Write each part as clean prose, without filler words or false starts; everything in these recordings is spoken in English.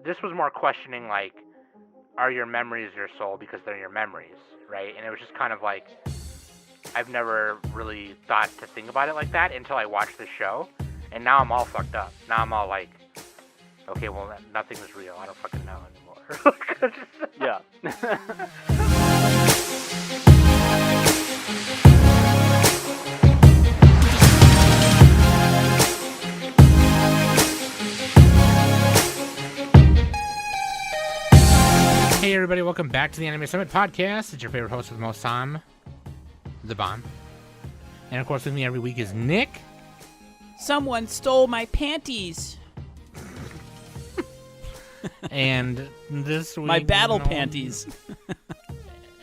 this was more questioning, like, are your memories your soul because they're your memories, right? And it was just kind of like, I've never really thought to think about it like that until I watched the show, and now I'm all fucked up. Now I'm all like, okay, well, nothing is real. I don't fucking know anymore. Yeah. Hey everybody, welcome back to the Anime Summit Podcast. It's your favorite host with most Sam, the Bomb. And of course with me every week is Nick. Someone stole my panties. And this week... My battle panties.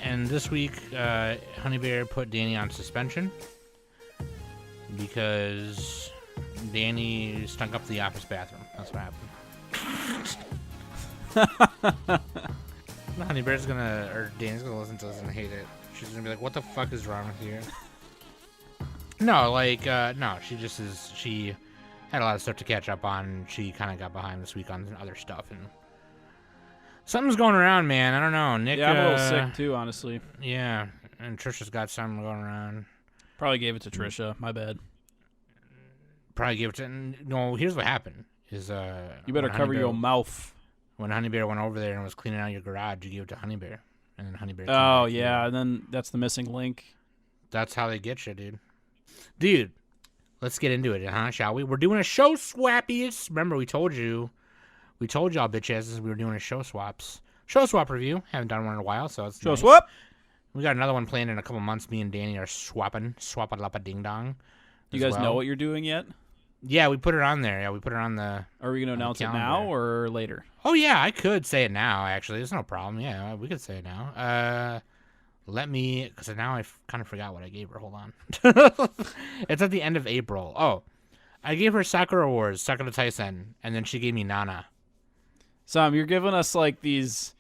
And this week, Honey Bear put Danny on suspension because Danny stunk up the office bathroom. That's what happened. Honey Bear's gonna, or Danny's gonna listen to this and hate it. She's gonna be like, what the fuck is wrong with you? No, like, no, she just is, she had a lot of stuff to catch up on, and she kind of got behind this week on other stuff, and something's going around, man. I don't know. Nick, Yeah, I'm a little sick, too, honestly. Yeah, and Trisha's got something going around. Probably gave it to Trisha. My bad. Probably gave it to, no, here's what happened, is, You better cover your mouth. When Honey Bear went over there and was cleaning out your garage, you gave it to Honey Bear. And then Honey Bear... Oh, yeah, and then that's the missing link. That's how they get you, dude. Dude, let's get into it, huh? Shall we? We're doing a show swappies. Remember, we told y'all bitch asses we were doing a show swap review. Haven't done one in a while, so it's Show nice. swap? We got another one planned in a couple months. Me and Danny are swappa ding dong. You guys know what you're doing yet? Yeah, we put it on there. Yeah, we put it on the... Are we going to announce it now or later? Oh, yeah, I could say it now, actually. There's no problem. Yeah, we could say it now. Let me... Because now I kind of forgot what I gave her. Hold on. It's at the end of April. Oh, I gave her Sakura Wars, Sakura Taisen, and then she gave me Nana. Sam, you're giving us, like, these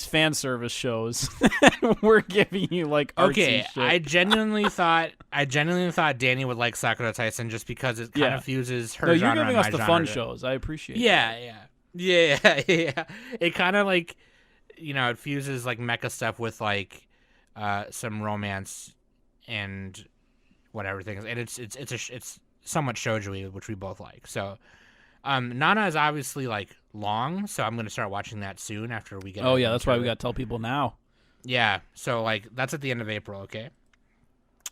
fan service shows. We're giving you, like, artsy Okay, shit. I genuinely thought Danny would like Sakura Taisen just because it kind of fuses her genre. No, you're giving us the fun genre. shows. I appreciate it. Yeah. It kind of like, it fuses like mecha stuff with like some romance and whatever things, and it's somewhat shoujo-y, which we both like. So, Nana is obviously like long, so I'm gonna start watching that soon after we get. Oh yeah, that's why we got to tell people now. Yeah, so like that's at the end of April, okay?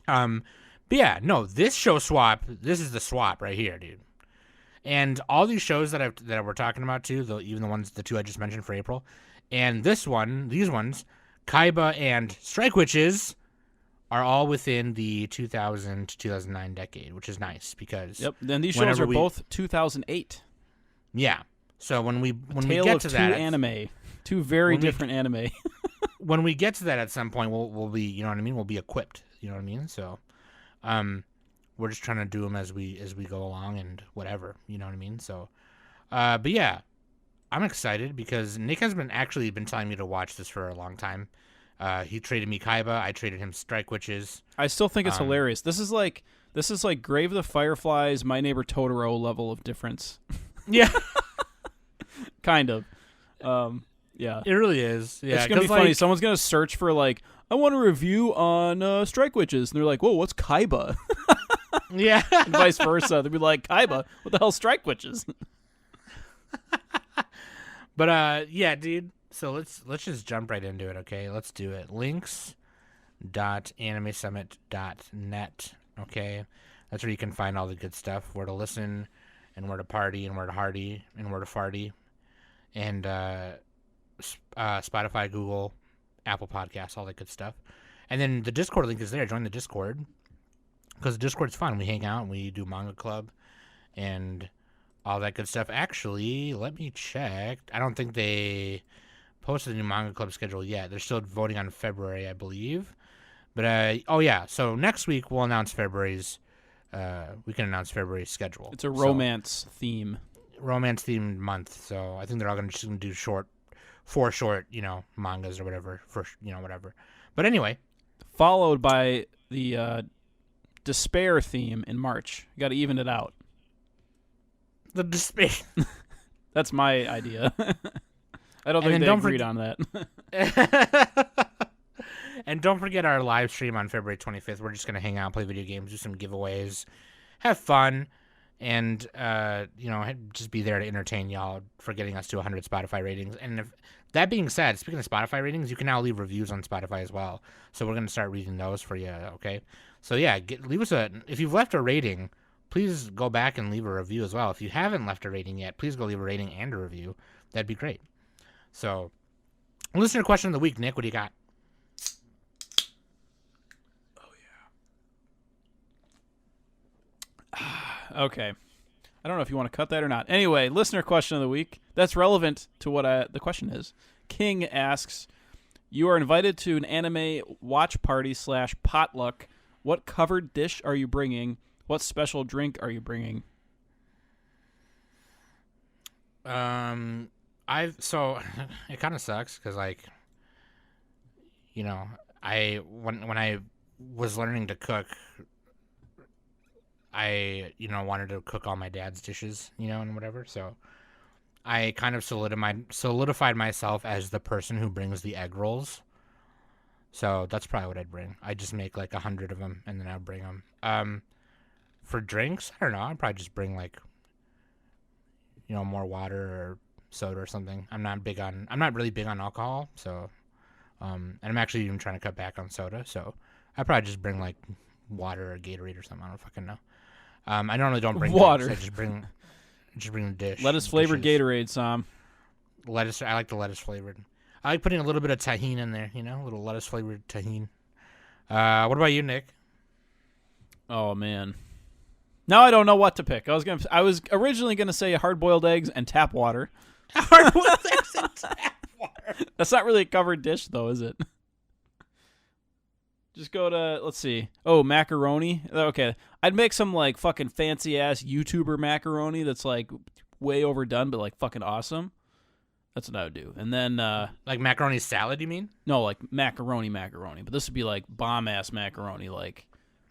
But yeah, no, this show swap, this is the swap right here, dude. And all these shows that we're talking about too, even the two I just mentioned for April, and these ones, Kaiba and Strike Witches, are all within the 2000 to 2009 decade, which is nice because Then these shows are both 2008. Yeah. So when we Tale get of to two that, anime, two very different anime. When we get to that at some point, we'll be, you know what I mean? We'll be equipped, you know what I mean? So, we're just trying to do them as we go along and whatever, you know what I mean? So, but yeah, I'm excited because Nick has actually been telling me to watch this for a long time. He traded me Kaiba, I traded him Strike Witches. I still think it's hilarious. This is like Grave of the Fireflies, My Neighbor Totoro level of difference. Yeah. Kind of. Yeah. It really is. Yeah, it's going to be funny. Someone's going to search for, like, I want a review on Strike Witches. And they're like, whoa, what's Kaiba? Yeah. And vice versa. They'll be like, Kaiba? What the hell Strike Witches? But, yeah, dude. So let's just jump right into it, okay? Let's do it. links.animesummit.net, okay? That's where you can find all the good stuff, where to listen, and where to party, and where to hardy, and where to farty. And, Spotify, Google, Apple Podcasts, all that good stuff. And then the Discord link is there. Join the Discord because the Discord's fun. We hang out and we do manga club and all that good stuff. Actually, let me check. I don't think they posted a new manga club schedule yet. They're still voting on February, I believe. But oh yeah, so next week we'll announce February's. We can announce February's schedule. It's a romance theme. Romance themed month. So I think they're all just gonna do four short, mangas or whatever, whatever. But anyway. Followed by the despair theme in March. You got to even it out. The despair. That's my idea. I don't And think then they don't agreed on that. And don't forget our live stream on February 25th. We're just going to hang out, play video games, do some giveaways, have fun, and just be there to entertain y'all for getting us to 100 Spotify ratings. And that being said, speaking of Spotify ratings, you can now leave reviews on Spotify as well. So we're going to start reading those for you, okay? So yeah, leave us if you've left a rating, please go back and leave a review as well. If you haven't left a rating yet, please go leave a rating and a review. That'd be great. So, listener question of the week, Nick, what do you got? Okay. I don't know if you want to cut that or not. Anyway, listener question of the week. That's relevant to what the question is. King asks, you are invited to an anime watch party / potluck. What covered dish are you bringing? What special drink are you bringing? So it kind of sucks because when I was learning to cook, I wanted to cook all my dad's dishes, and whatever. So I kind of solidified myself as the person who brings the egg rolls. So that's probably what I'd bring. I'd just make like 100 of them and then I'd bring them. For drinks, I don't know. I'd probably just bring more water or soda or something. I'm not really big on alcohol, so and I'm actually even trying to cut back on soda, so I'd probably just bring like water or Gatorade or something. I don't fucking know. I normally don't bring water. Drinks. I just bring the dish. Lettuce flavored Gatorade, Sam. Lettuce. I like the lettuce flavored. I like putting a little bit of tahini in there. A little lettuce flavored tahini. What about you, Nick? Oh man. Now I don't know what to pick. I was originally gonna say hard boiled eggs and tap water. Hard boiled eggs and tap water. That's not really a covered dish though, is it? Just go to, let's see. Oh, macaroni. Okay. I'd make some like fucking fancy ass YouTuber macaroni that's like way overdone but like fucking awesome. That's what I would do. And then like macaroni salad, you mean? No, like macaroni, but this would be like bomb ass macaroni, like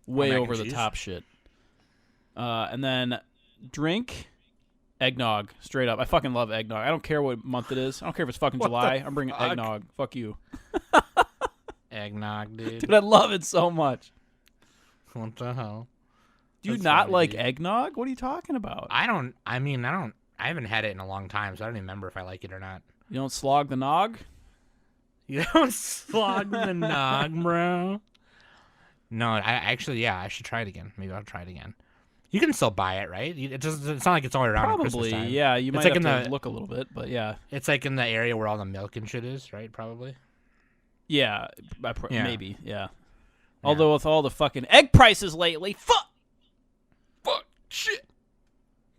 way over the top shit. And then drink eggnog, straight up. I fucking love eggnog. I don't care what month it is. I don't care if it's fucking July. I'm bringing eggnog. Fuck you. Eggnog, dude. Dude, I love it so much. What the hell? Do you not like eggnog? What are you talking about? I haven't had it in a long time, so I don't even remember if I like it or not. You don't slog the nog? You don't slog the nog, bro. No, I should try it again. Maybe I'll try it again. You can still buy it, right? It's not like it's only around Christmas time. Probably, yeah. You might have to look a little bit, but yeah. It's like in the area where all the milk and shit is, right? Probably. Yeah, maybe, yeah. Although with all the fucking egg prices lately, fuck, shit.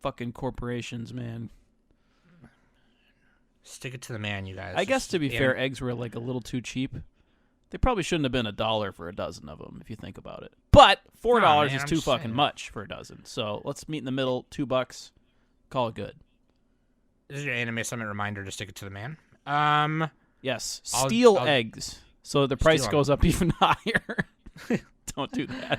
Fucking corporations, man. Stick it to the man, you guys. I guess to be fair, eggs were like a little too cheap. They probably shouldn't have been $1 for a dozen of them, if you think about it. But $4 is too fucking much for a dozen. So let's meet in the middle, $2. Call it good. This is your Anime Summit reminder to stick it to the man. Yes, steal eggs, so the price goes up even higher. Don't do that.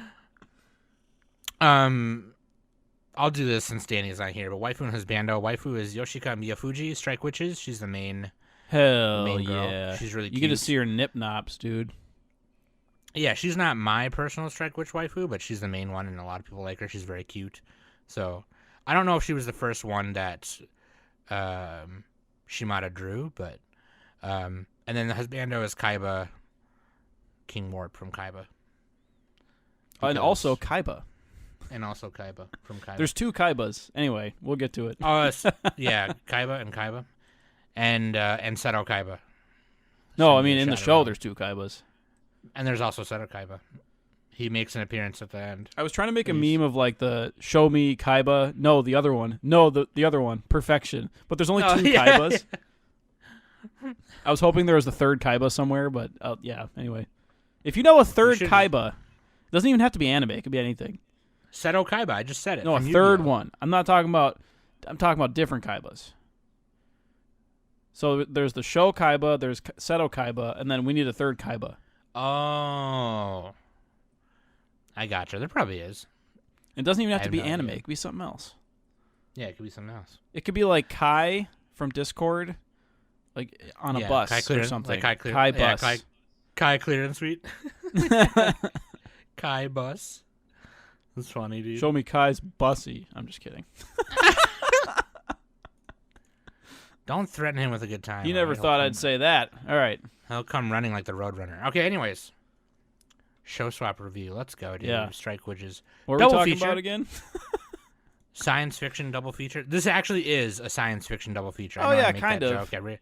I'll do this since Danny's not here, but Waifu and Husbando. Waifu is Yoshika Miyafuji, Strike Witches. She's the main girl. Yeah. She's really cute. You get to see her nip nops, dude. Yeah, she's not my personal Strike Witch waifu, but she's the main one, and a lot of people like her. She's very cute. So, I don't know if she was the first one that Shimada drew, but... and then the Husbando is Kaiba, King Warp from Kaiba. And also Kaiba. And also Kaiba from Kaiba. There's 2 Kaibas. Anyway, we'll get to it. Yeah, Kaiba. And Seto Kaiba. No, I mean, in the show, there's 2 Kaibas. And there's also Seto Kaiba. He makes an appearance at the end. I was trying to make a meme of like the show me Kaiba. No, the other one. No, the other one. Perfection. But there's only 2 Kaibas. Yeah. I was hoping there was a third Kaiba somewhere, but yeah, anyway. If you know a third Kaiba, it doesn't even have to be anime. It could be anything. Seto Kaiba, I just said it. No, a third one. I'm talking about different Kaibas. So there's the show Kaiba, there's Seto Kaiba, and then we need a third Kaiba. Oh. I gotcha. There probably is. It doesn't even have to be anime. It could be something else. Yeah, it could be something else. It could be like Kai from Discord, like on a Yeah, bus Kai or Clearance, something. like Kai yeah, bus. Kai Clearance Suite. Kai bus. That's funny, dude. Show me Kai's bussy. I'm just kidding. Don't threaten him with a good time. You all never right? thought I'd say that. All right. He'll come running like the Roadrunner. Okay, anyways. Show swap review. Let's go, dude. Yeah. Strike Witches. What were Double we talking feature. about again? Science fiction double feature. This actually is a science fiction double feature. I Oh, know yeah, I make kind that of. Joke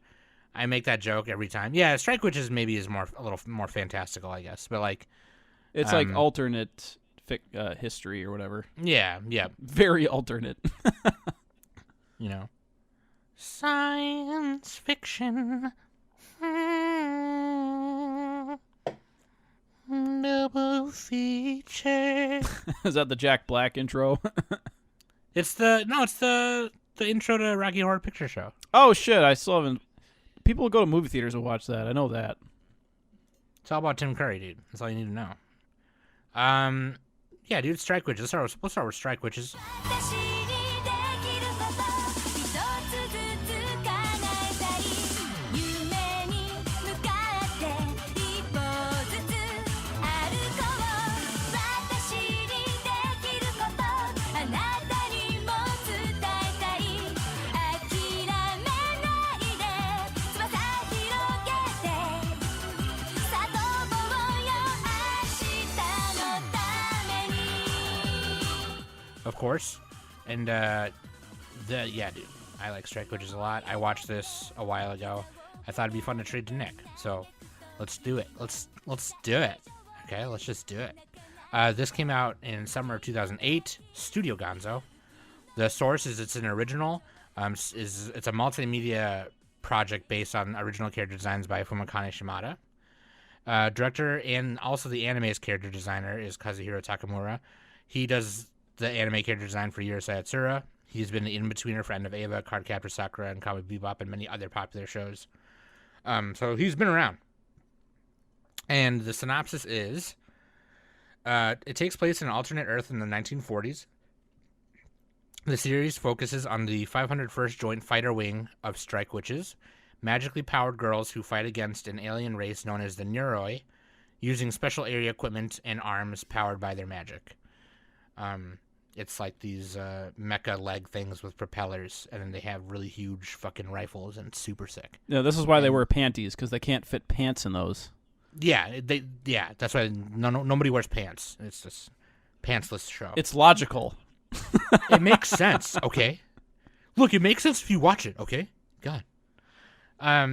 I make that joke every time. Yeah, Strike Witches maybe is a little more fantastical, I guess. But like, It's like alternate history or whatever. yeah. Very alternate. You know, science fiction. Double feature. Is that the Jack Black intro? It's the intro to Rocky Horror Picture Show. Oh shit! I still haven't. People go to movie theaters and watch that. I know that. It's all about Tim Curry, dude. That's all you need to know. Yeah, dude, Strike Witches. Let's start with Strike Witches. Of course. And yeah, dude, I like Strike Witches a lot. I watched this a while ago. I thought it'd be fun to trade to Nick. So let's do it. Let's do it. Okay, let's just do it. This came out in summer of 2008. Studio Gonzo. The source is it's an original. It's a multimedia project based on original character designs by Fumikane Shimada. Director and also the anime's character designer is Kazuhiro Takamura. He does the anime character design for Urusei Yatsura. He's been the in-betweener for End of Eva, Cardcaptor Sakura, and Cowboy Bebop, and many other popular shows. So he's been around. And the synopsis is, it takes place in an alternate Earth in the 1940s. The series focuses on the 501st Joint Fighter Wing of Strike Witches, magically powered girls who fight against an alien race known as the Neuroi, using special area equipment and arms powered by their magic. It's like these mecha leg things with propellers, and then they have really huge fucking rifles, and it's super sick. Yeah, this is why they wear panties, because they can't fit pants in those. Yeah, that's why nobody wears pants. It's just pantsless show. It's logical. It makes sense, okay? Look, it makes sense if you watch it, okay? God.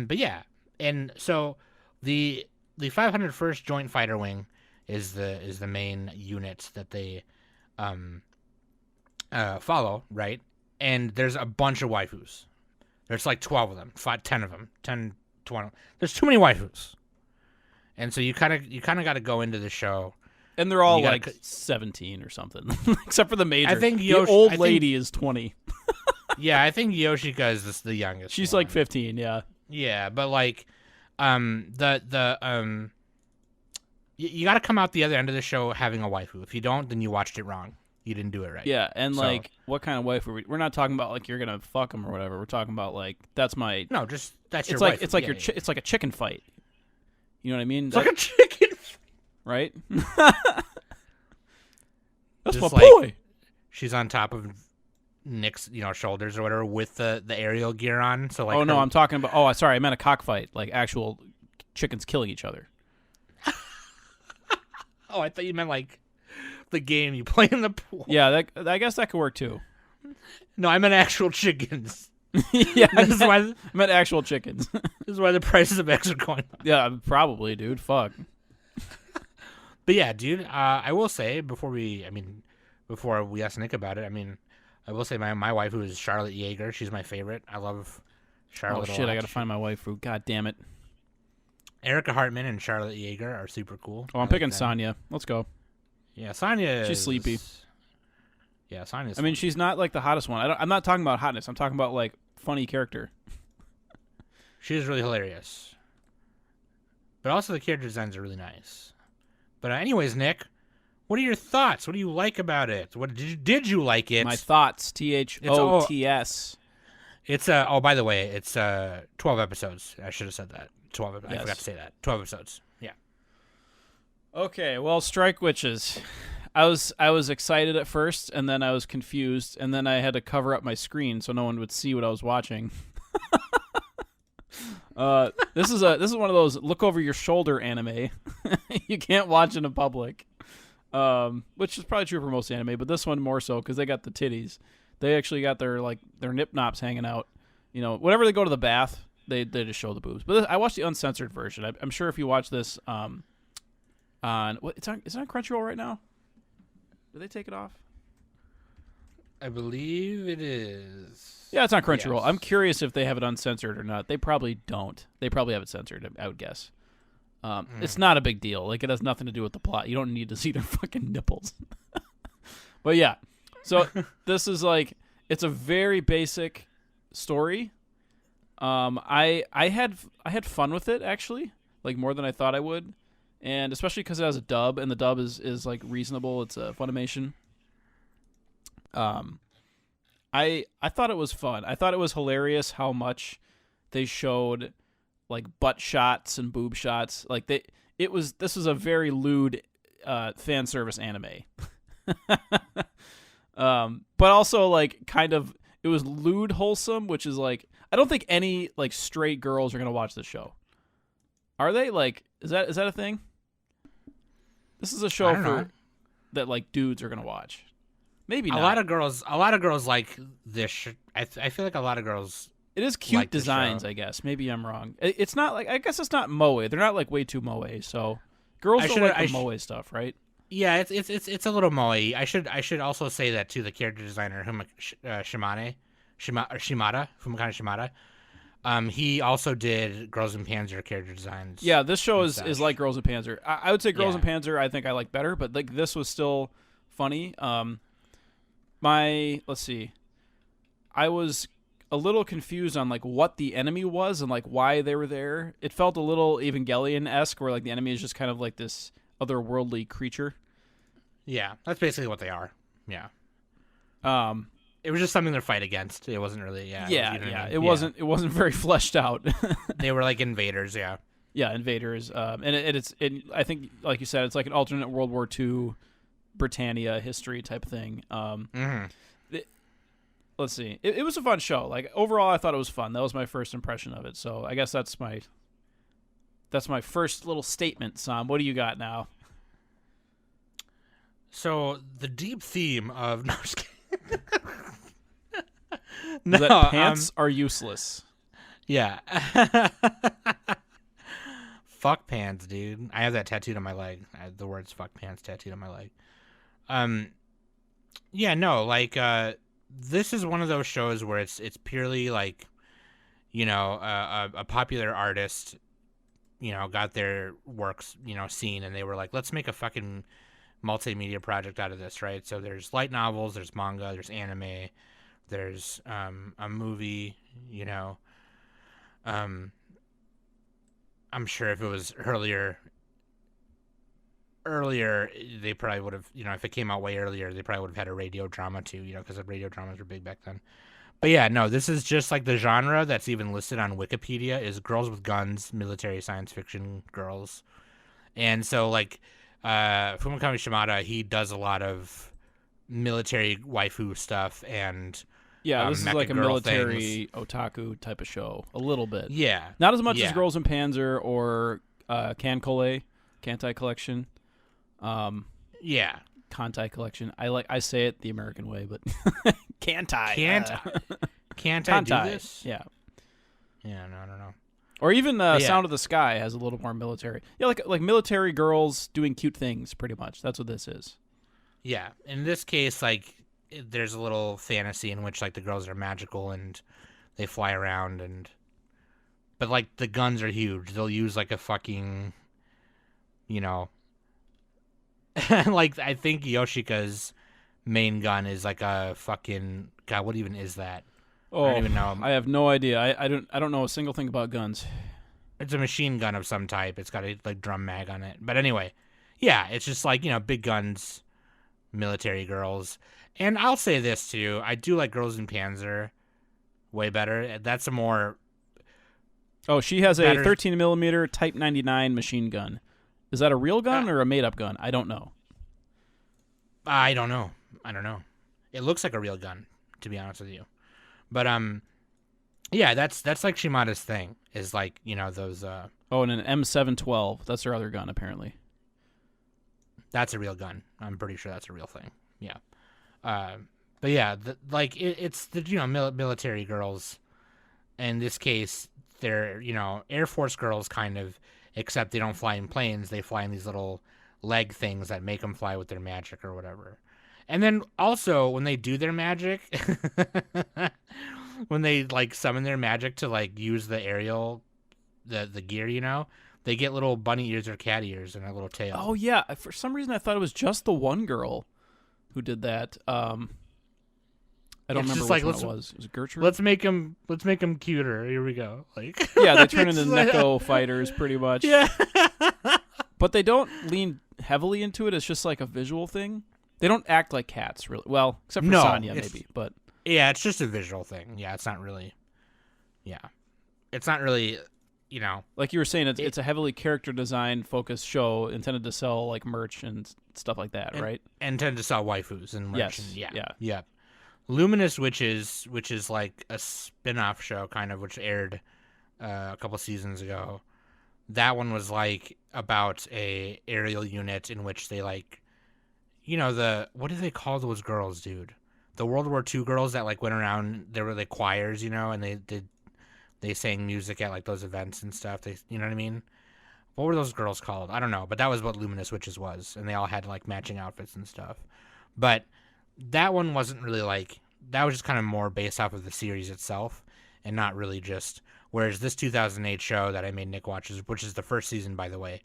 But yeah, and so the 501st Joint Fighter Wing is the main unit that they follow, right? And there's a bunch of waifus. There's like 12 of them, 10 of them, 10, 20. There's too many waifus. And so you kind of got to go into the show. And they're all You gotta like 17 or something, except for the major. I think the old I think- lady is 20. Yeah, I think Yoshika is the youngest. She's one. like 15, yeah. Yeah, but like, you got to come out the other end of the show having a waifu. If you don't, then you watched it wrong. You didn't do it right. Yeah, and So- like, what kind of wife are we? We're not talking about like you're gonna fuck them or whatever. We're talking about like that's my. No, just that's your It's like waifu. it's like Yeah, your yeah. it's like a chicken fight. You know what I mean? It's like a chicken. right? That's Just my like- boy. She's on top of Nick's, shoulders or whatever with the aerial gear on. So like, Oh no, her- I'm talking about. Oh, sorry, I meant a cockfight, like actual chickens killing each other. Oh, I thought you meant like the game you play in the pool. Yeah, I guess that could work too. No, I meant actual chickens. Yeah, This is why I meant actual chickens. the prices of eggs are going up. Yeah, probably, dude. Fuck. But yeah, dude, I will say before we ask Nick about it, I will say my wife, who is Charlotte Yeager, she's my favorite. I love Charlotte. Oh a shit, lot. I gotta find my waifu. God damn it. Erica Hartman and Charlotte Yeager are super cool. Oh, I'm I like picking them. Sonya. Let's go. Yeah, Sonya. She's sleepy. Yeah, Sonya's. I mean, she's not like the hottest one. I'm not talking about hotness. I'm talking about like funny character. she's really hilarious. But also the character designs are really nice. But anyways, Nick, what are your thoughts? What do you like about it? What did you like it? My thoughts. THOTS. It's oh, by the way, it's 12 episodes. I should have said that. 12. I Yes. forgot to say that. 12 episodes. Yeah. Okay, well, Strike Witches. I was excited at first, and then I was confused, and then I had to cover up my screen so no one would see what I was watching. This is one of those look over your shoulder anime. You can't watch in public, which is probably true for most anime, but this one more so because they got the titties. They actually got their nip nops hanging out. You know, whenever they go to the bath, they just show the boobs. But I watched the uncensored version. I'm sure if you watch this on what it's on Crunchyroll right now. Did they take it off? I believe it is. Yeah, it's on Crunchyroll. Yes. I'm curious if they have it uncensored or not. They probably don't. They probably have it censored, I would guess. It's not a big deal. Like, it has nothing to do with the plot. You don't need to see their fucking nipples. But yeah. So this is like, it's a very basic story. I had fun with it, actually. Like, more than I thought I would. And especially because it has a dub, and the dub is like reasonable. It's a Funimation. I thought it was fun. I thought it was hilarious how much they showed like butt shots and boob shots. Like this was a very lewd fan service anime. But also like kind of it was lewd wholesome, which is like I don't think any like straight girls are gonna watch this show. Are they? Like is that a thing? This is a show that like dudes are gonna watch. Maybe not. A lot of girls like this. I feel like a lot of girls. It is cute like the designs, show. I guess. Maybe I'm wrong. It's not like I guess it's not moe. They're not like way too moe. So girls don't like the moe stuff, right? Yeah, it's a little moe. I should also say that too. The character designer Shimada, Fumikana Shimada. He also did Girls in Panzer character designs. Yeah, this show is like Girls in Panzer. I would say Girls in Panzer I think I like better, but like this was still funny. Let's see. I was a little confused on like what the enemy was and like why they were there. It felt a little Evangelion-esque where like the enemy is just kind of like this otherworldly creature. Yeah, that's basically what they are. Yeah. It was just something to fight against. It wasn't really It wasn't very fleshed out. They were like invaders, yeah. Yeah, invaders. And I think like you said, it's like an alternate World War II Britannia history type thing. Let's see. It was a fun show. Like overall, I thought it was fun. That was my first impression of it. So I guess that's my first little statement, Sam. What do you got now? So the deep theme of no, just kidding. That pants are useless. Yeah. Fuck pants, dude. I have that tattooed on my leg. The words "fuck pants" tattooed on my leg. Yeah, no, like this is one of those shows where it's purely like, a popular artist, got their works, seen, and they were like, let's make a fucking multimedia project out of this, right? So there's light novels, there's manga, there's anime, there's a movie, I'm sure if it was earlier they probably would have, if it came out way earlier, they probably would have had a radio drama too, because the radio dramas were big back then. But yeah, no, this is just like the genre that's even listed on Wikipedia is girls with guns, military science fiction girls. And so like Fumikana Shimada, he does a lot of military waifu stuff and this is like a military things. otaku type of show, a little bit. Yeah. Not as much as Girls in Panzer or Kantai Collection. Kantai Collection. I say it the American way, but Kantai. Can't I do this? Yeah. Yeah, no, I don't know. Or even Sound of the Sky has a little more military. Yeah, like military girls doing cute things, pretty much. That's what this is. Yeah. In this case, like, there's a little fantasy in which, like, the girls are magical and they fly around but, like, the guns are huge. They'll use, like, a fucking, like, I think Yoshika's main gun is, like, a fucking, God, what even is that? Oh, I don't even know. I have no idea. I don't know a single thing about guns. It's a machine gun of some type. It's got a like drum mag on it. But anyway, yeah, it's just like, big guns, military girls. And I'll say this too. I do like Girls in Panzer. way better. That's a more Oh, she has a better. 13 millimeter Type 99 machine gun. Is that a real gun or a made up gun? I don't know. I don't know. It looks like a real gun, to be honest with you. But yeah, that's like Shimada's thing. Is like those. Oh, and an M712. That's her other gun, apparently. That's a real gun. I'm pretty sure that's a real thing. Yeah. But yeah, it's the military girls. In this case, they're Air Force girls kind of, except they don't fly in planes. They fly in these little leg things that make them fly with their magic or whatever. And then also when they do their magic, when they like summon their magic to like use the aerial, the gear, they get little bunny ears or cat ears and a little tail. Oh yeah, for some reason I thought it was just the one girl who did that. I don't remember which one it was. Was it Gertrude? Let's make them cuter. Here we go. Like yeah, they turn into Neko fighters pretty much. Yeah. But they don't lean heavily into it. It's just like a visual thing. They don't act like cats, really. Well, except for Sonya, maybe. But yeah, it's just a visual thing. Yeah, it's not really. Yeah, it's not really. Like you were saying, it's a heavily character design focused show intended to sell like merch and stuff like that, right? And intended to sell waifus and merch. Yes. And yeah. Luminous Witches, which is like a spin-off show, kind of, which aired a couple seasons ago. That one was like about a aerial unit in which they like, what do they call those girls, dude? The World War II girls that like went around. They were like choirs, and they sang music at like those events and stuff. You know what I mean? What were those girls called? I don't know, but that was what Luminous Witches was, and they all had like matching outfits and stuff. But that one wasn't really like, that was just kind of more based off of the series itself and not really just, whereas this 2008 show that I made Nick watch, which is the first season, by the way,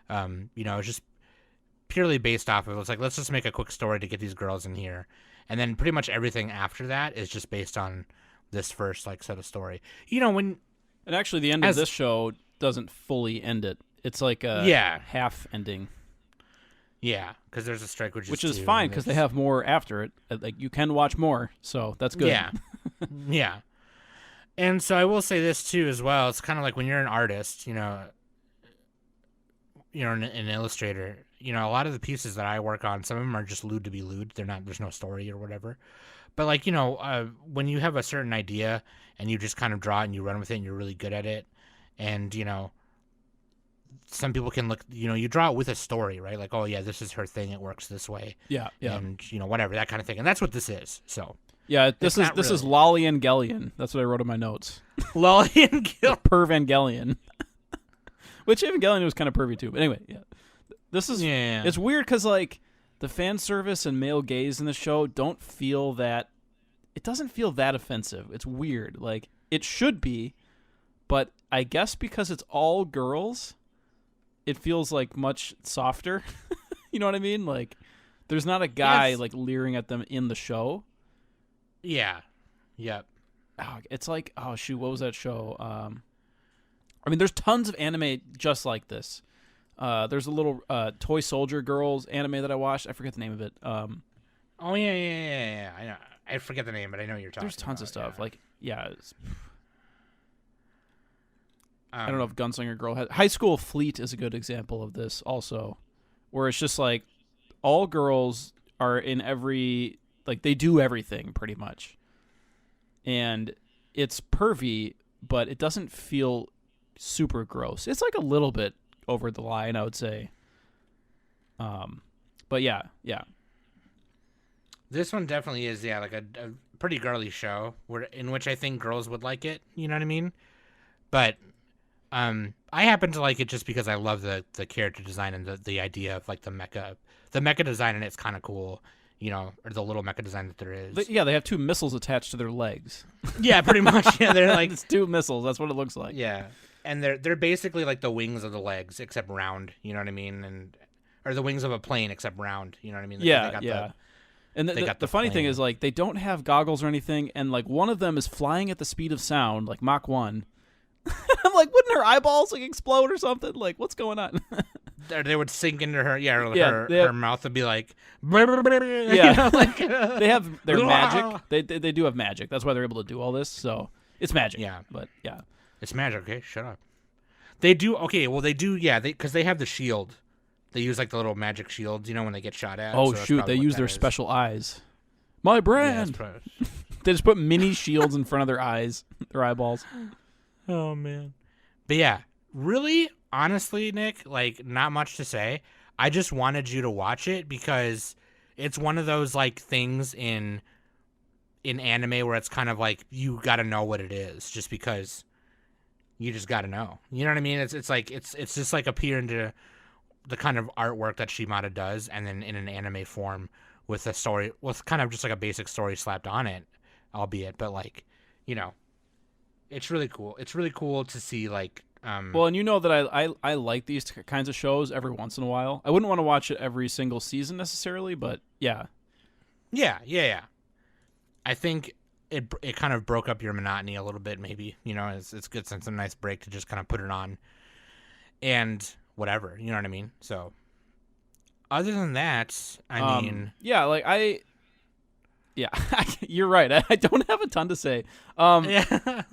it's just purely based off of, it's like, let's just make a quick story to get these girls in here. And then pretty much everything after that is just based on this first like set of story. And actually the end of this show doesn't fully end it. It's like a half ending. Yeah, because there's a strike, which is fine because they have more after it. Like you can watch more, so that's good. Yeah, yeah. And so I will say this too as well. It's kind of like when you're an artist, you're an illustrator. A lot of the pieces that I work on, some of them are just lewd to be lewd. They're not. There's no story or whatever. But like when you have a certain idea and you just kind of draw it and you run with it and you're really good at it, and some people can look, you draw it with a story, right? Like, oh yeah, this is her thing. It works this way. Yeah. And whatever, that kind of thing. And that's what this is. So yeah, this is Lolly and Gellion. That's what I wrote in my notes. Lolly and Gellion. Pervangelion. Which Evangelion was kind of pervy too. But anyway, yeah. This is It's weird because like the fan service and male gaze in the show don't feel that. It doesn't feel that offensive. It's weird. Like it should be, but I guess because it's all girls, it feels like much softer. You know what I mean? Like there's not a guy like leering at them in the show. Yeah. Yep. Oh, it's like, oh shoot, what was that show? I mean, there's tons of anime just like this. There's a little Toy Soldier Girls anime that I watched. I forget the name of it. Oh yeah. I know. I forget the name, but I know what you're talking about. There's tons of stuff. Yeah. Like, I don't know if Gunslinger Girl has. High School Fleet is a good example of this also, where it's just like all girls are in every, like they do everything pretty much. And it's pervy, but it doesn't feel super gross. It's like a little bit over the line, I would say. But yeah. This one definitely is, like a pretty girly show in which I think girls would like it. You know what I mean? But I happen to like it just because I love the character design and the idea of like the mecha design, and it's kind of cool. Or the little mecha design that there is. They have two missiles attached to their legs. Yeah, pretty much. Yeah, they're like it's two missiles. That's what it looks like. Yeah, and they're basically like the wings of the legs except round. You know what I mean? Or the wings of a plane except round. You know what I mean? Yeah. And the funny thing is, like, they don't have goggles or anything, and like one of them is flying at the speed of sound, like Mach 1. I'm like, wouldn't her eyeballs like explode or something? Like, what's going on? they would sink into her. Yeah, Yeah, her mouth would be like. Yeah. Like, They have their magic. They do have magic. That's why they're able to do all this. So it's magic. Yeah. But yeah. It's magic. Okay, shut up. They do. Okay, well they do. Yeah, because they have the shield. They use like the little magic shields. You know when they get shot at. Oh so that's shoot! probably They what use that their is. special eyes. My brand. They just put mini shields in front of their eyes, their eyeballs. Oh man. But yeah, really, honestly, Nick, like not much to say. I just wanted you to watch it because it's one of those like things in anime where it's kind of like you got to know what it is just because you just got to know. You know what I mean? It's like it's just like appear into the kind of artwork that Shimada does, and then in an anime form with a story with kind of just like a basic story slapped on it, albeit, but like, you know, it's really cool. It's really cool to see like. Well, and you know that I like these kinds of shows every once in a while. I wouldn't want to watch it every single season necessarily, but yeah. Yeah. I think it kind of broke up your monotony a little bit, maybe. You know, it's good since a nice break to just kind of put it on and whatever. You know what I mean? So, other than that, I mean, yeah, like yeah, you're right. I don't have a ton to say. yeah.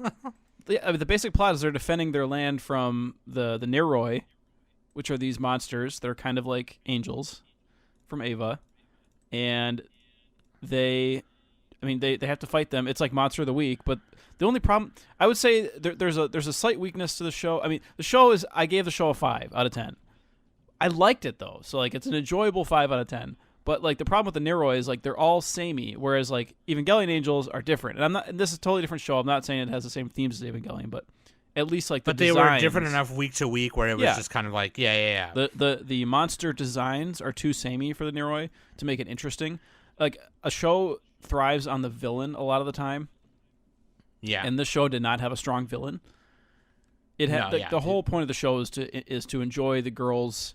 The basic plot is they're defending their land from the Neroi, which are these monsters. They're kind of like angels from Ava, and they have to fight them. It's like Monster of the Week, but the only problem I would say there's a slight weakness to the show. I mean, the show is I gave the show a 5 out of 10. I liked it though, so like it's an enjoyable 5 out of 10. But like the problem with the Neroi is like they're all samey, whereas like Evangelion angels are different. And I'm not. And this is a totally different show. I'm not saying it has the same themes as Evangelion, but at least like But they were different enough week to week where it was just kind of like yeah. The monster designs are too samey for the Neroi to make it interesting. Like a show thrives on the villain a lot of the time. Yeah. And this show did not have a strong villain. It had the whole point of the show is to enjoy the girls'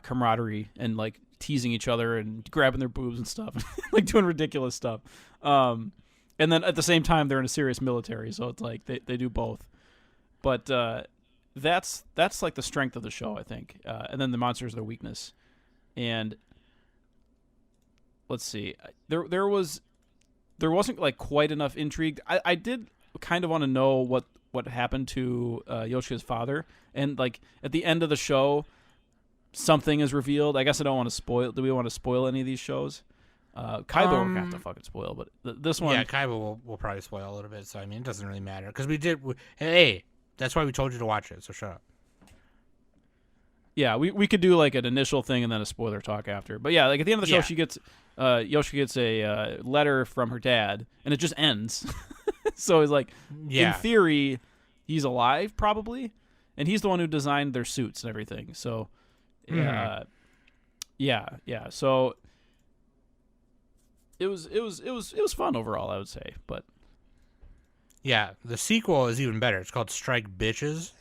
camaraderie and like teasing each other and grabbing their boobs and stuff, like doing ridiculous stuff. And then at the same time they're in a serious military, so it's like they do both. But that's like the strength of the show, I think. And then the monsters are their weakness. And let's see, there wasn't like quite enough intrigue. I did kind of want to know what happened to Yoshika's father, and like at the end of the show something is revealed. I guess I don't want to spoil. Do we want to spoil any of these shows? Kaiba we're gonna have to fucking spoil, but this one, yeah, Kaiba will probably spoil a little bit. So I mean, it doesn't really matter because hey, that's why we told you to watch it. So shut up. Yeah, we could do like an initial thing and then a spoiler talk after. But yeah, like at the end of the show, she gets Yoshika gets a letter from her dad, and it just ends. So it's like, in theory, he's alive probably, and he's the one who designed their suits and everything. So. Yeah. So it was fun overall, I would say. But yeah, the sequel is even better. It's called Strike Bitches.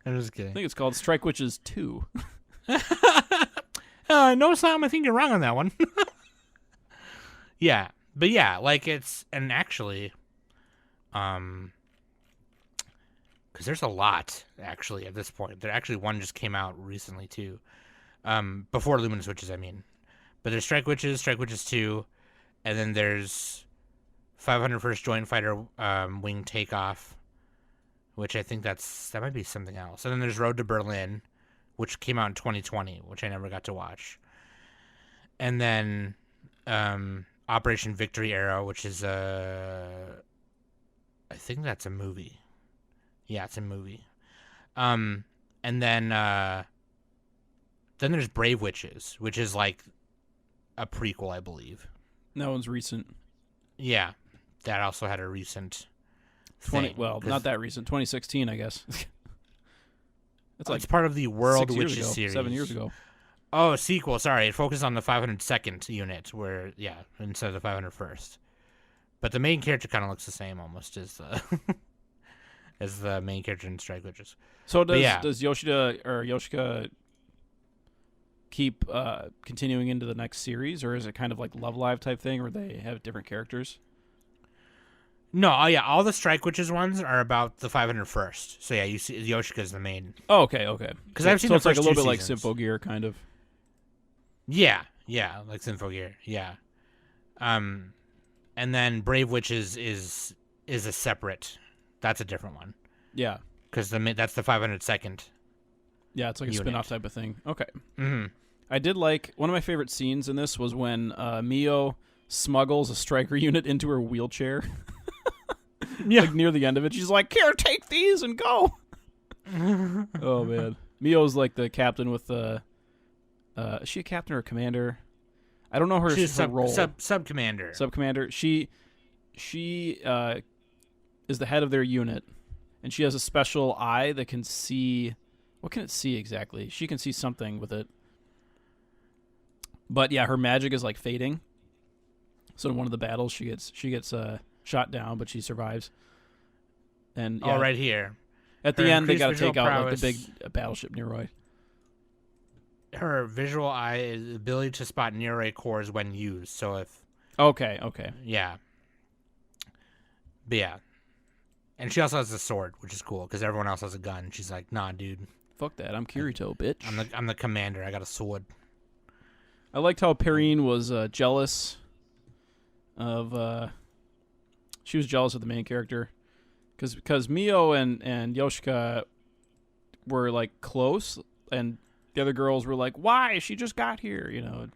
I'm just kidding. I think it's called Strike Witches 2. No, Sam, I think you're wrong on that one. Yeah, but yeah, like it's and actually, because there's a lot actually at this point. There actually one just came out recently too, before Luminous Witches, I mean. But there's Strike Witches 2, and then there's 501st Joint Fighter Wing Takeoff, which I think that might be something else. And then there's Road to Berlin, which came out in 2020, which I never got to watch. And then Operation Victory Arrow, which is I think that's a movie. Yeah, it's a movie. And then there's Brave Witches, which is like a prequel, I believe. That one's recent. Yeah, that also had a recent 20. thing, Well, not that recent. 2016, I guess. It's part of the World 6 years Witches ago, series. 7 years ago. Oh, sequel. Sorry, it focused on the 502nd unit, where instead of the 501st. But the main character kind of looks the same almost as as the main character in Strike Witches. So does Yoshika keep continuing into the next series, or is it kind of like Love Live type thing, where they have different characters? No, oh yeah, all the Strike Witches ones are about the 501st. So yeah, you see Yoshika's the main. Oh, okay. Because So, I've seen so the it's like a first little two bit like seasons. Symphogear, kind of. Yeah, like Symphogear, yeah. And then Brave Witches is a separate. That's a different one. Yeah. Because that's the 502nd. Yeah, it's like a unit. spin-off type of thing. Okay. Mm-hmm. I did like one of my favorite scenes in this was when Mio smuggles a striker unit into her wheelchair. Yeah. Like near the end of it, she's like, "Here, take these and go." Oh man, Mio's like the captain with the. Is she a captain or a commander? I don't know her, She's her role. sub commander. Sub-commander. She is the head of their unit, and she has a special eye that can see. What can it see exactly? She can see something with it. But yeah, her magic is like fading. So in one of the battles, she gets shot down, but she survives. And yeah, right here. at the Her end, they increased got to visual take out like the prowess. big battleship Neroid. Her visual eye is ability to spot Neroid cores when used. So if Okay. yeah, but yeah, and she also has a sword, which is cool because everyone else has a gun. She's like, nah, dude, Fuck that. I'm Kirito, bitch. I'm the commander. I got a sword. I liked how Perrine was jealous of. She was jealous of the main character, because Mio and Yoshika were like close, and the other girls were like, "Why? She just got here," you know.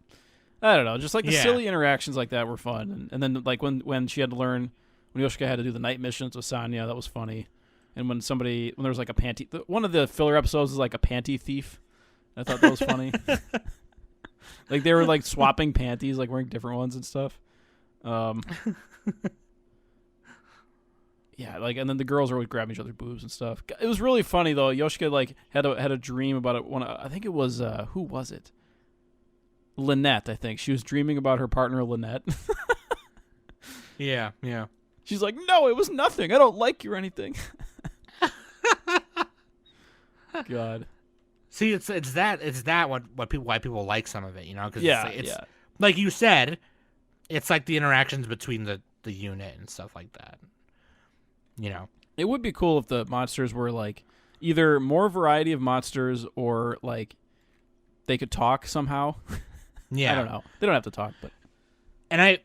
I don't know, just like the Yeah. silly interactions like that were fun, and then like when she had to learn, when Yoshika had to do the night missions with Sanya, that was funny, and when there was like a panty, one of the filler episodes is like a panty thief. I thought that was funny. Like they were like swapping panties, like wearing different ones and stuff. Yeah, like, and then the girls are always grabbing each other's boobs and stuff. It was really funny though. Yoshika like had a dream about it. I think it was who was it? Lynette, I think. She was dreaming about her partner Lynette. Yeah. She's like, "No, it was nothing. I don't like you or anything." God. See, it's that why people like some of it, you know? Because it's Yeah. like you said, it's like the interactions between the unit and stuff like that. You know, It would be cool if the monsters were like either more variety of monsters or like they could talk somehow. yeah. I don't know. They don't have to talk, but And I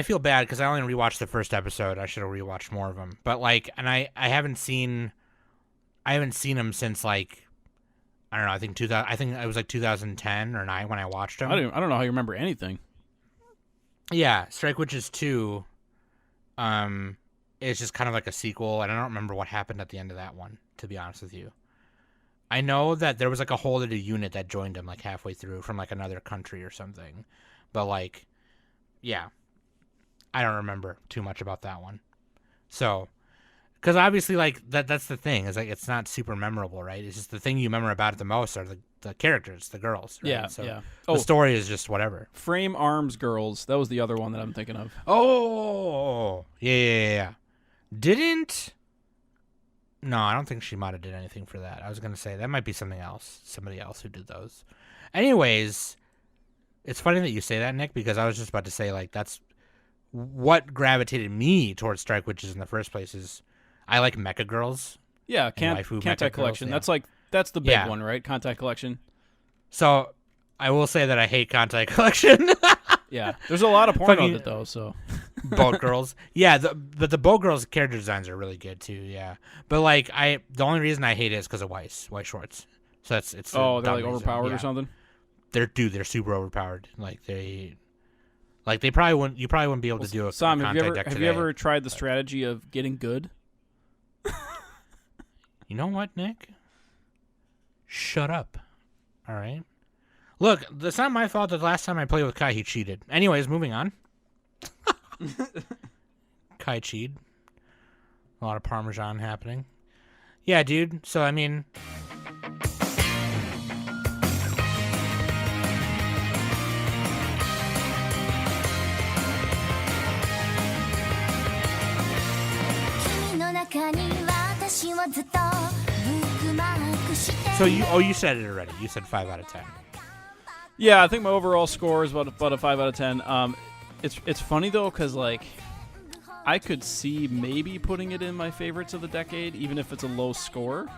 feel bad because I only rewatched the first episode. I should have rewatched more of them. But like, and I haven't seen them since like, I don't know. I think it was like 2010 or 9 when I watched them. I don't know how you remember anything. Yeah, Strike Witches 2. It's just kind of like a sequel, and I don't remember what happened at the end of that one, to be honest with you. I know that there was like a whole other unit that joined them like halfway through from like another country or something. But like, yeah, I don't remember too much about that one. So, because obviously like that's the thing, is like it's not super memorable, right? It's just the thing you remember about it the most are the characters, the girls, right? Yeah, So yeah. the story is just whatever. Frame Arms Girls. That was the other one that I'm thinking of. Oh, yeah. No, I don't think she might have did anything for that. I was going to say that might be somebody else who did those. Anyways, it's funny that you say that, Nick, because I was just about to say, like, that's what gravitated me towards Strike Witches in the first place is I like mecha girls. Yeah, Waifu Kantai mecha Collection. girls, yeah. That's the big Yeah. one, right? Kantai Collection. So I will say that I hate Kantai Collection. Yeah, there's a lot of porn Fucking- of it though. So Boat girls. Yeah, but the boat girls character designs are really good too, yeah. But like the only reason I hate it is because of white shorts. So it's a they're dumb like reason, overpowered yeah. or something. They're super overpowered. You probably wouldn't be able to do a Sam, contact deck have today. you ever tried the strategy of getting good? You know what, Nick? Shut up. All right. Look, it's not my fault that the last time I played with Kai, he cheated. Anyways, moving on. Kai cheated. A lot of Parmesan happening. Yeah, dude. So, I mean... So you said it already. You said 5 out of 10. Yeah, I think my overall score is about a 5 out of 10. It's funny though because like I could see maybe putting it in my favorites of the decade, even if it's a low score.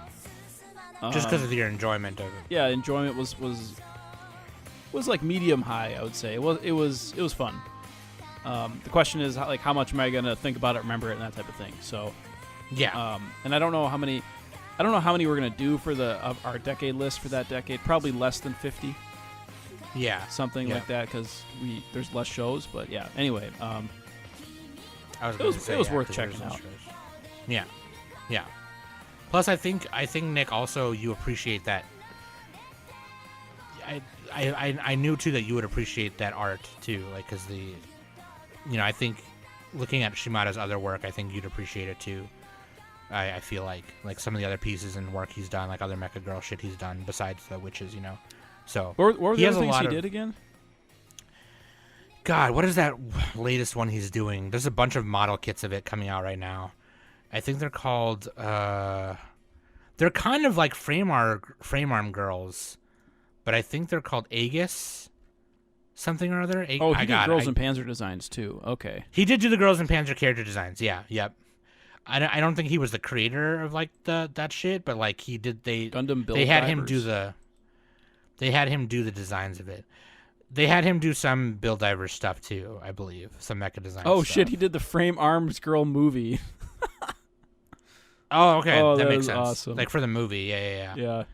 Just because of your enjoyment of it. Yeah, enjoyment was like medium high, I would say. It was fun. The question is how much am I gonna think about it, remember it, and that type of thing. So Yeah. and I don't know how many we're gonna do for our decade list for that decade. Probably less than 50. Yeah. Something Yeah. like that, because there's less shows. But yeah. Anyway, It was worth checking out. Yeah. Yeah. Plus, I think Nick, also you appreciate that. I knew too that you would appreciate that art too, like, because I think looking at Shimada's other work, I think you'd appreciate it too. I feel like some of the other pieces and work he's done, like other Mecha Girl shit he's done besides the Witches, So what were he the has other a things lot he of, did again? God, what is that latest one he's doing? There's a bunch of model kits of it coming out right now. I think they're called. They're kind of like frame arm girls, but I think they're called Aegis, something or other. He did Girls and Panzer designs too. Okay. He did do the Girls and Panzer character designs. Yeah, yep. I don't think he was the creator of like that shit, but like he did. Gundam Build they had Divers. him do the. They had him do the designs of it. They had him do some Build Divers stuff too, I believe. Some mecha design Oh stuff. shit! He did the Frame Arms Girl movie. Oh, okay. Oh, that that makes was sense. awesome. Like for the movie, yeah. Yeah.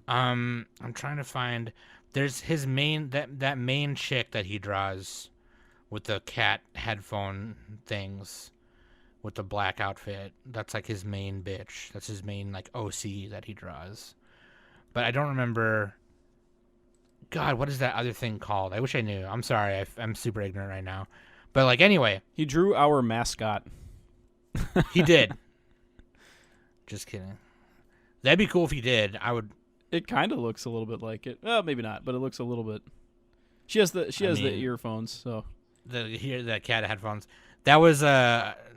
I'm trying to find. There's his main that main chick that he draws with the cat headphone things with the black outfit. That's like his main bitch. That's his main like OC that he draws. But I don't remember. God, what is that other thing called? I wish I knew. I'm sorry. I'm super ignorant right now. But like anyway, He drew our mascot. he did. Just kidding. That'd be cool if he did. I would. It kind of looks a little bit like it. Well, maybe not, but it looks a little bit. She has the earphones, so The cat headphones. That was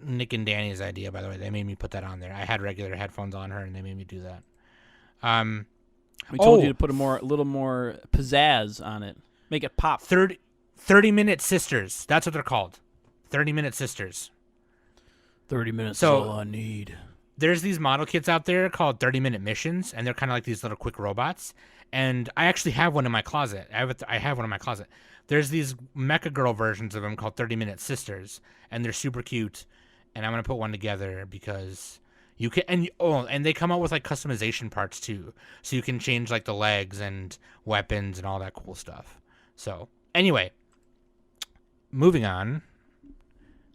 Nick and Danny's idea, by the way. They made me put that on there. I had regular headphones on her, and they made me do that. we told you to put a little more pizzazz on it, make it pop. 30-minute sisters. That's what they're called. 30-minute sisters. 30 minutes So- is all I need. There's these model kits out there called 30-minute missions, and they're kind of like these little quick robots. And I actually have one in my closet. I have one in my closet. There's these Mecha Girl versions of them called 30-minute sisters, and they're super cute. And I'm gonna put one together because you can. And they come out with like customization parts too, so you can change like the legs and weapons and all that cool stuff. So anyway, moving on.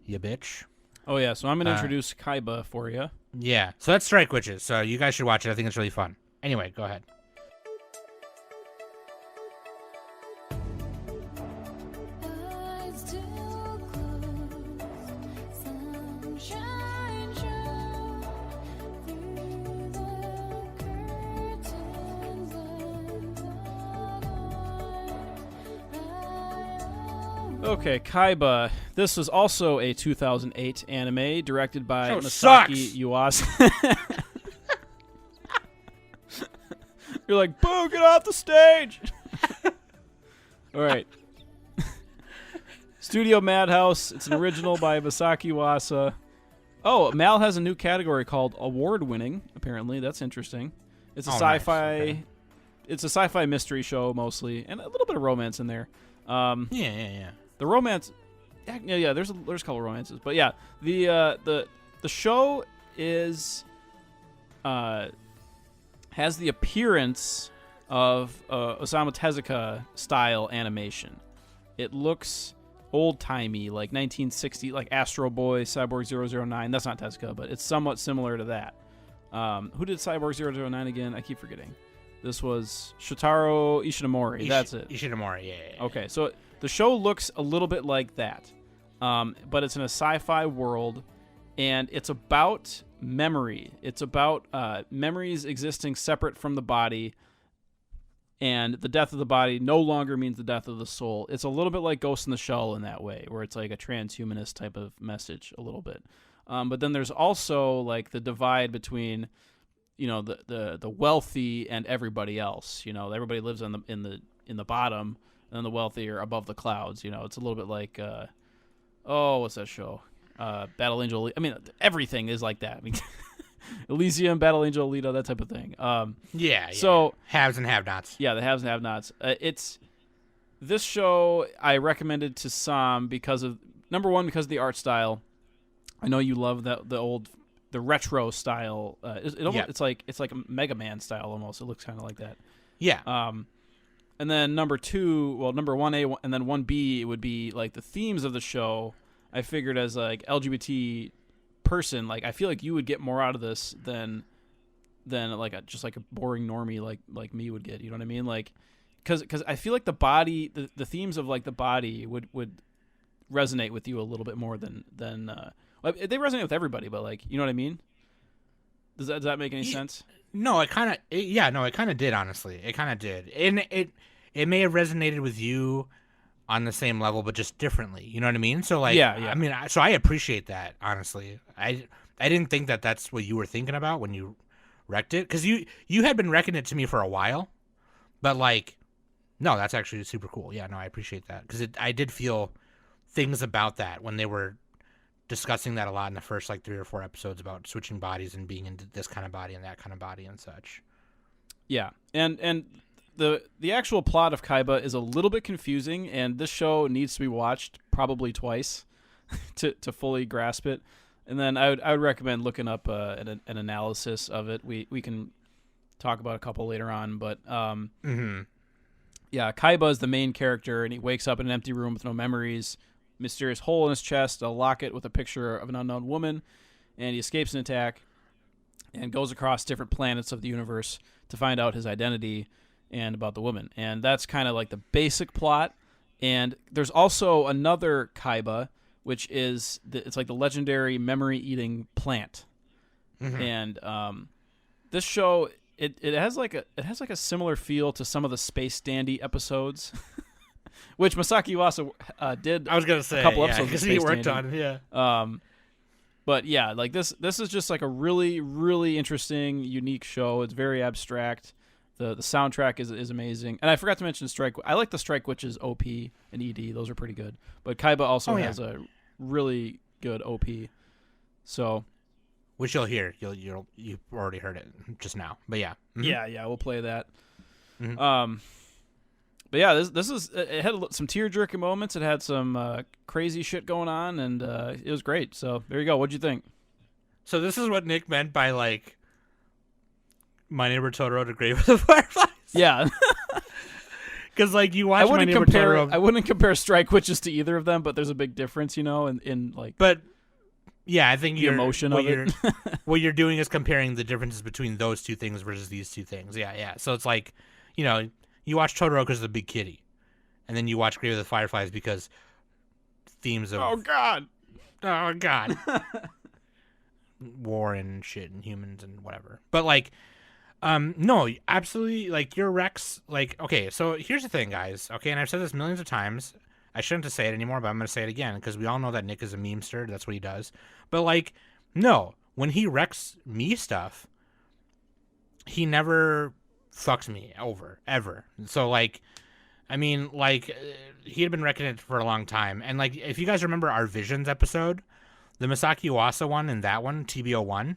You bitch. Oh yeah, so I'm gonna introduce Kaiba for you. Yeah, so that's Strike Witches. So you guys should watch it. I think it's really fun. Anyway, go ahead. Eyes too close, sunshine shone through the curtains and the door. Okay, Kaiba. This was also a 2008 anime directed by Show Masaki sucks. Yuasa. You're like, boo, get off the stage! All right. Studio Madhouse. It's an original by Masaki Yuasa. Oh, Mal has a new category called award-winning, apparently. That's interesting. It's a Oh, nice. sci-fi... Okay. It's a sci-fi mystery show, mostly, and a little bit of romance in there. Yeah. The romance, yeah. There's a couple of romances, but yeah, the show is has the appearance of Osamu Tezuka style animation. It looks old timey, like 1960, like Astro Boy, Cyborg 009. That's not Tezuka, but it's somewhat similar to that. Who did Cyborg 009 again? I keep forgetting. This was Shotaro Ishinomori. That's it. Ishinomori, yeah. Okay, so the show looks a little bit like that, but it's in a sci-fi world, and it's about memory. It's about memories existing separate from the body, and the death of the body no longer means the death of the soul. It's a little bit like Ghost in the Shell in that way, where it's like a transhumanist type of message a little bit. But then there's also like the divide between, the wealthy and everybody else. Everybody lives in the bottom, and then the wealthy are above the clouds. It's a little bit like, what's that show? Battle Angel. I mean, everything is like that. I mean, Elysium, Battle Angel, Alita, that type of thing. Yeah. So haves and have-nots. yeah, the haves and have-nots. It's this show I recommended to Sam because of number one, because of the art style. I know you love the retro style. It's like a Mega Man style almost. It looks kind of like that. Yeah. And then number one A and then 1B would be like the themes of the show. I figured as like LGBT person, like I feel like you would get more out of this than like just like a boring normie like me would get. You know what I mean? Like, because I feel like the body, the themes of like the body would resonate with you a little bit more than they resonate with everybody, but like, you know what I mean? Does that make any sense? No, it kind of did, honestly. It kind of did. And it may have resonated with you on the same level, but just differently. You know what I mean? So like, yeah. I mean, so I appreciate that, honestly. I didn't think that that's what you were thinking about when you wrecked it, because you had been wrecking it to me for a while, but like, no, that's actually super cool. Yeah, no, I appreciate that, because I did feel things about that when they were discussing that a lot in the first like 3 or 4 episodes about switching bodies and being into this kind of body and that kind of body and such. Yeah, and the actual plot of Kaiba is a little bit confusing, and this show needs to be watched probably twice to fully grasp it. And then I would recommend looking up an analysis of it. We can talk about a couple later on, but yeah, Kaiba is the main character, and he wakes up in an empty room with no memories. Mysterious hole in his chest, a locket with a picture of an unknown woman, and he escapes an attack and goes across different planets of the universe to find out his identity and about the woman. And that's kind of like the basic plot. And there's also another Kaiba, which is it's like the legendary memory-eating plant. And this show it has like a similar feel to some of the Space Dandy episodes. Which Masaki Yuasa did. I was gonna say a couple yeah, episodes because of he Space worked Dandy. on it. Yeah. But yeah, like this is just like a really, really interesting, unique show. It's very abstract. The soundtrack is amazing. And I forgot to mention Strike. I like the Strike Witch's OP and ED. Those are pretty good. But Kaiba also has a really good OP. So, which you'll hear. You've already heard it just now. But yeah. Yeah, we'll play that. But yeah, it had some tear-jerking moments. It had some crazy shit going on, and it was great. So there you go. What'd you think? So this is what Nick meant by like My Neighbor Totoro to Grave of the Fireflies. Yeah, because like you watch My Neighbor Totoro. I wouldn't compare Strike Witches to either of them, but there's a big difference, you know, in like. But yeah, I think the emotion of it. What you're doing is comparing the differences between those two things versus these two things. Yeah. So it's like, you know, you watch Totoro because of the big kitty, and then you watch Grave of the Fireflies because themes of oh god, war and shit and humans and whatever. But like, no, absolutely, like your Rex. Like, okay, so here's the thing, guys. Okay, and I've said this millions of times. I shouldn't have to say it anymore, but I'm going to say it again because we all know that Nick is a memester. That's what he does. But like, no, when he wrecks me stuff, he never fucks me over ever. So like, I mean, like he had been wrecking it for a long time, and like if you guys remember our Visions episode, the Masaki Uasa one and that one TBO1,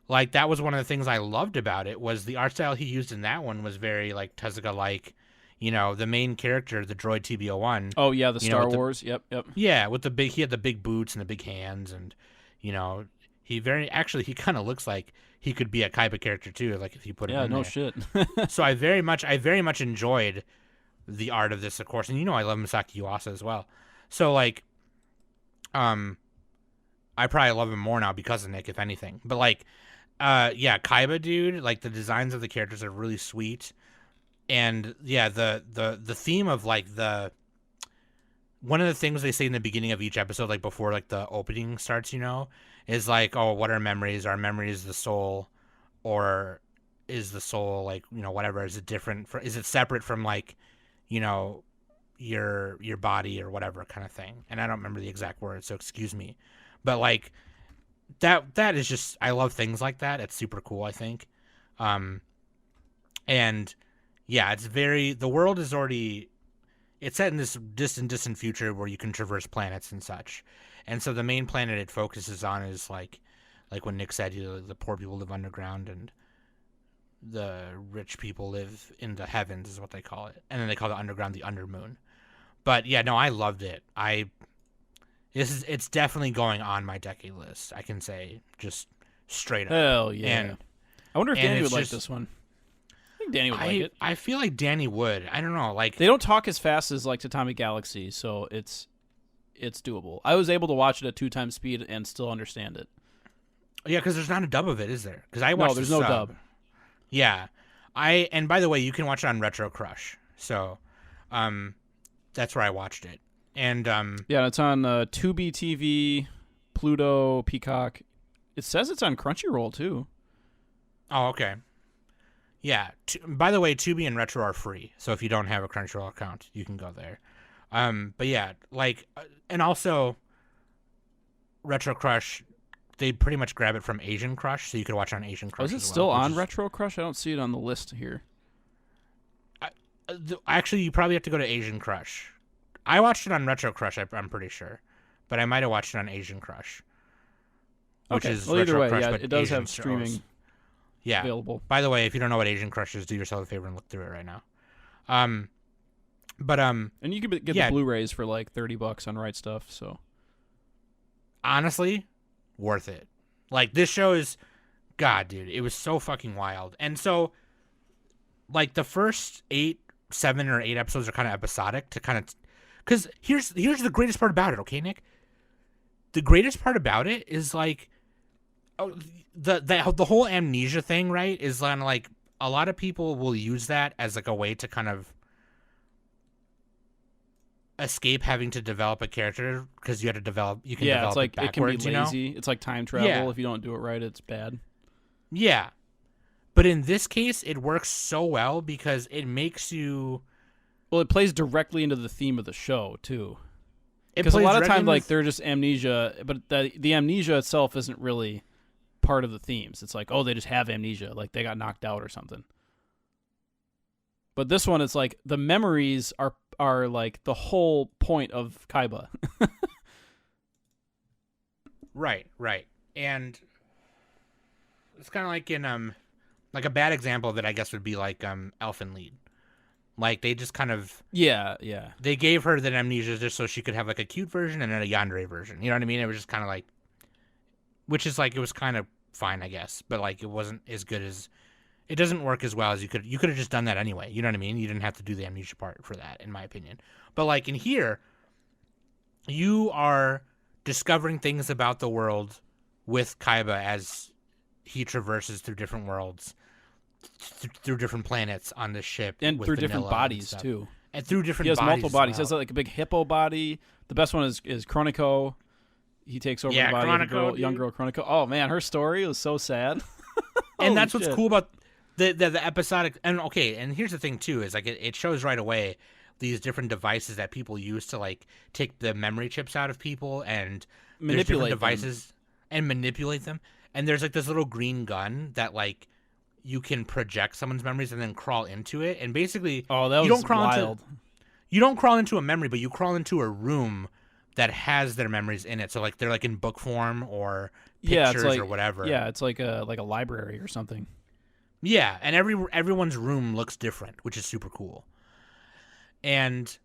like that was one of the things I loved about it was the art style he used in that one was very like Tezuka like, you know, the main character, the droid TBO1. Oh yeah, the Star Wars. Yep. Yeah, with he had the big boots and the big hands, and you know, he kind of looks like he could be a Kaiba character too, like if you put him in there. Shit. So I very much enjoyed the art of this, of course, and you know I love Masaki Yuasa as well. So like, I probably love him more now because of Nick, if anything. But like, yeah, Kaiba, dude, like the designs of the characters are really sweet, and yeah, the theme of like one of the things they say in the beginning of each episode, like before like the opening starts, you know, is like, oh, what are memories? Are memories the soul, or is the soul like, you know, whatever? Is it different? Is it separate from like, you know, your body or whatever kind of thing? And I don't remember the exact words, so excuse me. But like that is just, I love things like that. It's super cool, I think. And yeah, it's the world is already, it's set in this distant future where you can traverse planets and such. And so the main planet it focuses on is like when Nick said, the poor people live underground and the rich people live in the heavens is what they call it. And then they call the underground the undermoon. But yeah, no, I loved it. It's definitely going on my decade list. I can say just straight up. Hell yeah. And I wonder if and Danny would it's like just- this one. I think Danny would like it. I feel like Danny would. I don't know. Like They don't talk as fast as like Tatami Galaxy, so it's doable. I was able to watch it at 2 times speed and still understand it. yeah, because there's not a dub of it, is there? Because I watched No, there's the no sub. dub. Yeah, and by the way, you can watch it on Retro Crush. So, that's where I watched it. And Yeah, it's on Tubi TV, Pluto, Peacock. It says it's on Crunchyroll too. oh, okay. Yeah. By the way, Tubi and Retro are free. So if you don't have a Crunchyroll account, you can go there. But yeah, like, and also Retro Crush, they pretty much grab it from Asian Crush, so you could watch it on Asian Crush. is it as still well, which on is- Retro Crush? I don't see it on the list here. Actually, you probably have to go to Asian Crush. I watched it on Retro Crush, I'm pretty sure, but I might have watched it on Asian Crush, which Okay. is Well, either Retro way, Crush, yeah, but it does Asian have streaming shows. Yeah. available. By the way, if you don't know what Asian Crush is, do yourself a favor and look through it right now. But And you can get yeah. the Blu-rays for like $30 on Right Stuff. So honestly, worth it. Like, this show is, God, dude, it was so fucking wild. And so, like, the first 7 or 8 episodes are kind of episodic to kind of, because here's the greatest part about it. Okay, Nick, the greatest part about it is like, the whole amnesia thing, right? Is kind of like a lot of people will use that as like a way to kind of escape having to develop a character because you can develop it's it like backwards, it can be you know? lazy. It's like time travel. Yeah. If you don't do it right, it's bad. Yeah. But in this case, it works so well because it makes you. Well, it plays directly into the theme of the show too. It Because a plays lot of directly times, into like, they're just amnesia, but the amnesia itself isn't really part of the themes. It's like, oh, they just have amnesia, like they got knocked out or something. But this one, it's like the memories are like the whole point of Kaiba. Right. And it's kind of like in like a bad example of it, I guess, would be like Elfen Lied. Like, they just kind of Yeah. they gave her the amnesia just so she could have like a cute version and then a yandere version. You know what I mean? It was just kind of like, which is like, it was kind of fine, I guess, but like it wasn't as good as, it doesn't work as well as you could have just done that anyway. You know what I mean? You didn't have to do the amnesia part for that, in my opinion. But like in here, you are discovering things about the world with Kaiba as he traverses through different worlds, through different planets on this ship, And with through different Vanilla and bodies stuff. too. And through different He has bodies multiple as bodies. He well. has like a big hippo body. The best one is Chronico. He takes over Yeah, the body of Chronico, a young dude. girl, Chronico. Oh man, her story was so sad. And Holy that's what's shit. cool about the episodic. And okay, and here's the thing too, is like it shows right away these different devices that people use to like take the memory chips out of people, and there's different Manipulate them. devices and manipulate them. And there's like this little green gun that like you can project someone's memories and then crawl into it. And basically, Oh, that was you don't crawl wild. you don't crawl into a memory, but you crawl into a room that has their memories in it. So like they're like in book form or Yeah, pictures it's like or whatever. Yeah, it's like a library or something. Yeah, and everyone's room looks different, which is super cool. And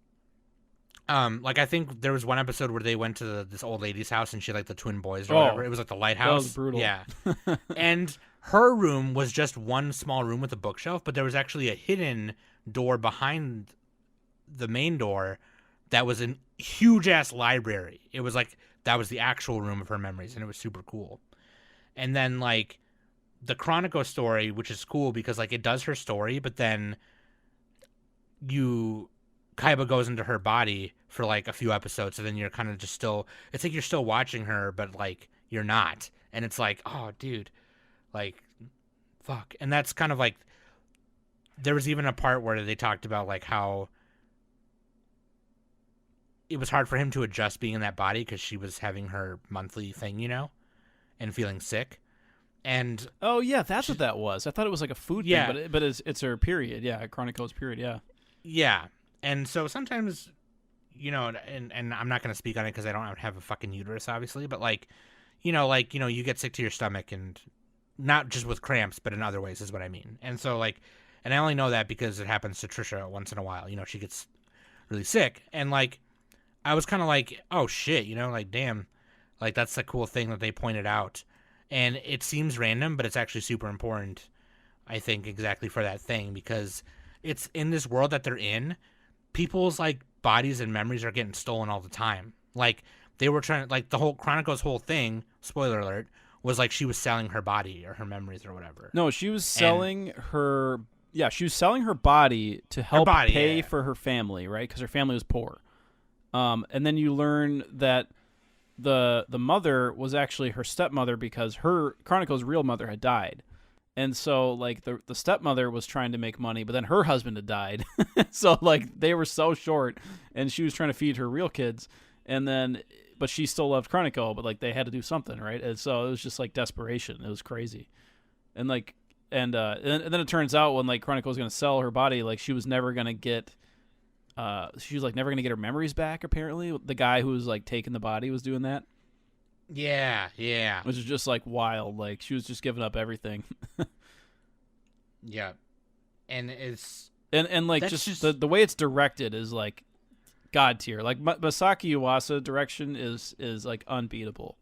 like I think there was one episode where they went to this old lady's house and she had like the twin boys or Oh, whatever. It was like the lighthouse. was brutal. Yeah. And her room was just one small room with a bookshelf, but there was actually a hidden door behind the main door that was a huge ass library. It was like that was the actual room of her memories, and it was super cool. And then like the Chronico story, which is cool because like it does her story, but then Kaiba goes into her body for like a few episodes, so then you're kind of just still, it's like you're still watching her, but like you're not. And it's like, oh dude, like fuck. And that's kind of like, there was even a part where they talked about like how it was hard for him to adjust being in that body because she was having her monthly thing, you know, and feeling sick. And Oh yeah, that's what that was. I thought it was like a food Yeah. thing, but it's her period. Yeah, Chronico's period. Yeah. yeah. And so sometimes and I'm not gonna speak on it because I don't have a fucking uterus, obviously, but you get sick to your stomach, and not just with cramps, but in other ways is what I mean. And so and I only know that because it happens to Trisha once in a while. She gets really sick, and I was kind of like, oh shit, damn, that's the cool thing that they pointed out, and it seems random, but it's actually super important, I think, exactly for that thing, because it's in this world that they're in, people's bodies and memories are getting stolen all the time. They were trying to, the whole Chronicle's whole thing, spoiler alert, was she was selling her body or her memories or whatever. No, she was selling her. Yeah, she was selling her body to help pay for her family, right? Because her family was poor. And then you learn that the mother was actually her stepmother because her Chronicle's real mother had died. And so the stepmother was trying to make money, but then her husband had died. So they were so short, and she was trying to feed her real kids, but she still loved Chronicle, but they had to do something, right? And so it was just desperation. It was crazy. And then it turns out when Chronicle was going to sell her body, she was never going to get never going to get her memories back. Apparently the guy who was taking the body was doing that. Yeah. Which is just wild. She was just giving up everything. Yeah. And it's and just the way it's directed is god tier. Masaki Yuasa direction is unbeatable.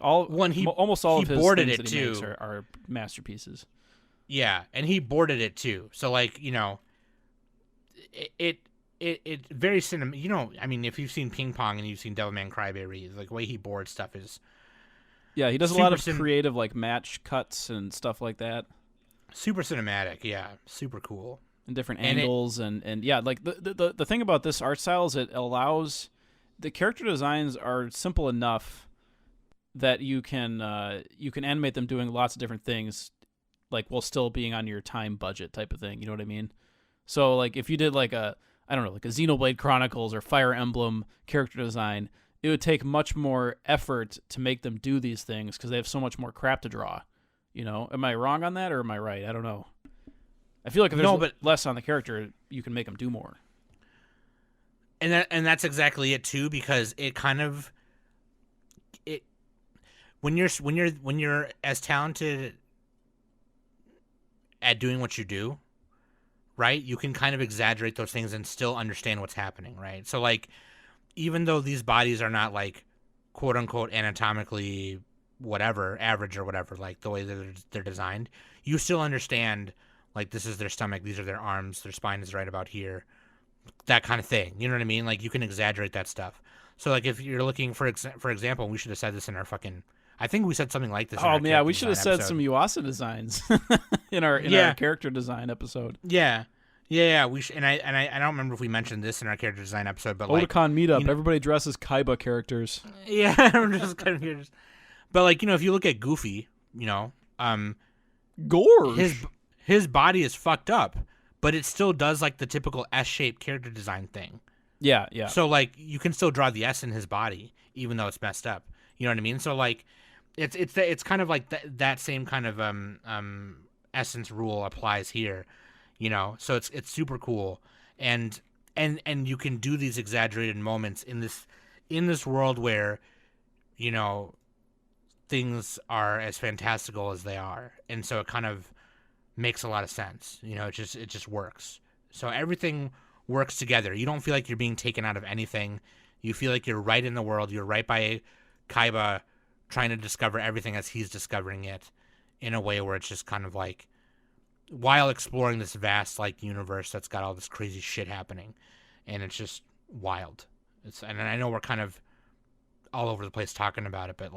Almost all of his boarded things it that he too. makes are masterpieces. Yeah, and he boarded it too. So it very cinema. I mean, if you've seen Ping Pong and you've seen Devilman Crybaby, the way he boards stuff is. Yeah, he does a lot of creative match cuts and stuff like that. Super cinematic, yeah, super cool. And different angles and yeah, the thing about this art style is it allows the character designs are simple enough that you can animate them doing lots of different things, while still being on your time budget type of thing. You know what I mean? So if you did a Xenoblade Chronicles or Fire Emblem character design, it would take much more effort to make them do these things because they have so much more crap to draw. Am I wrong on that or am I right? I don't know. I feel if there's less on the character, you can make them do more. And that's exactly it too, because it kind of when you're as talented at doing what you do, right? You can kind of exaggerate those things and still understand what's happening, right? So even though these bodies are not quote unquote anatomically whatever average or whatever, the way that they're designed, you still understand this is their stomach, these are their arms, their spine is right about here, that kind of thing. You know what I mean? You can exaggerate that stuff. So if you're looking for example, we should have said this in our fucking. I think we said something like this. Oh yeah, we should have said some Yuasa designs in our character design episode. Yeah. We and I don't remember if we mentioned this in our character design episode, but Otakon meetup, everybody dresses Kaiba characters. Yeah, just kind of characters. But if you look at Goofy, Gorge. His body is fucked up, but it still does the typical S-shaped character design thing. Yeah. So you can still draw the S in his body, even though it's messed up. You know what I mean? So it's kind of that same kind of essence rule applies here. So it's super cool, and you can do these exaggerated moments in this world where, things are as fantastical as they are, and so it kind of makes a lot of sense. It just works. So everything works together. You don't feel like you're being taken out of anything. You feel like you're right in the world. You're right by Kaiba, trying to discover everything as he's discovering it, in a way where it's just kind of while exploring this vast universe that's got all this crazy shit happening, and it's just wild. And I know we're kind of all over the place talking about it, but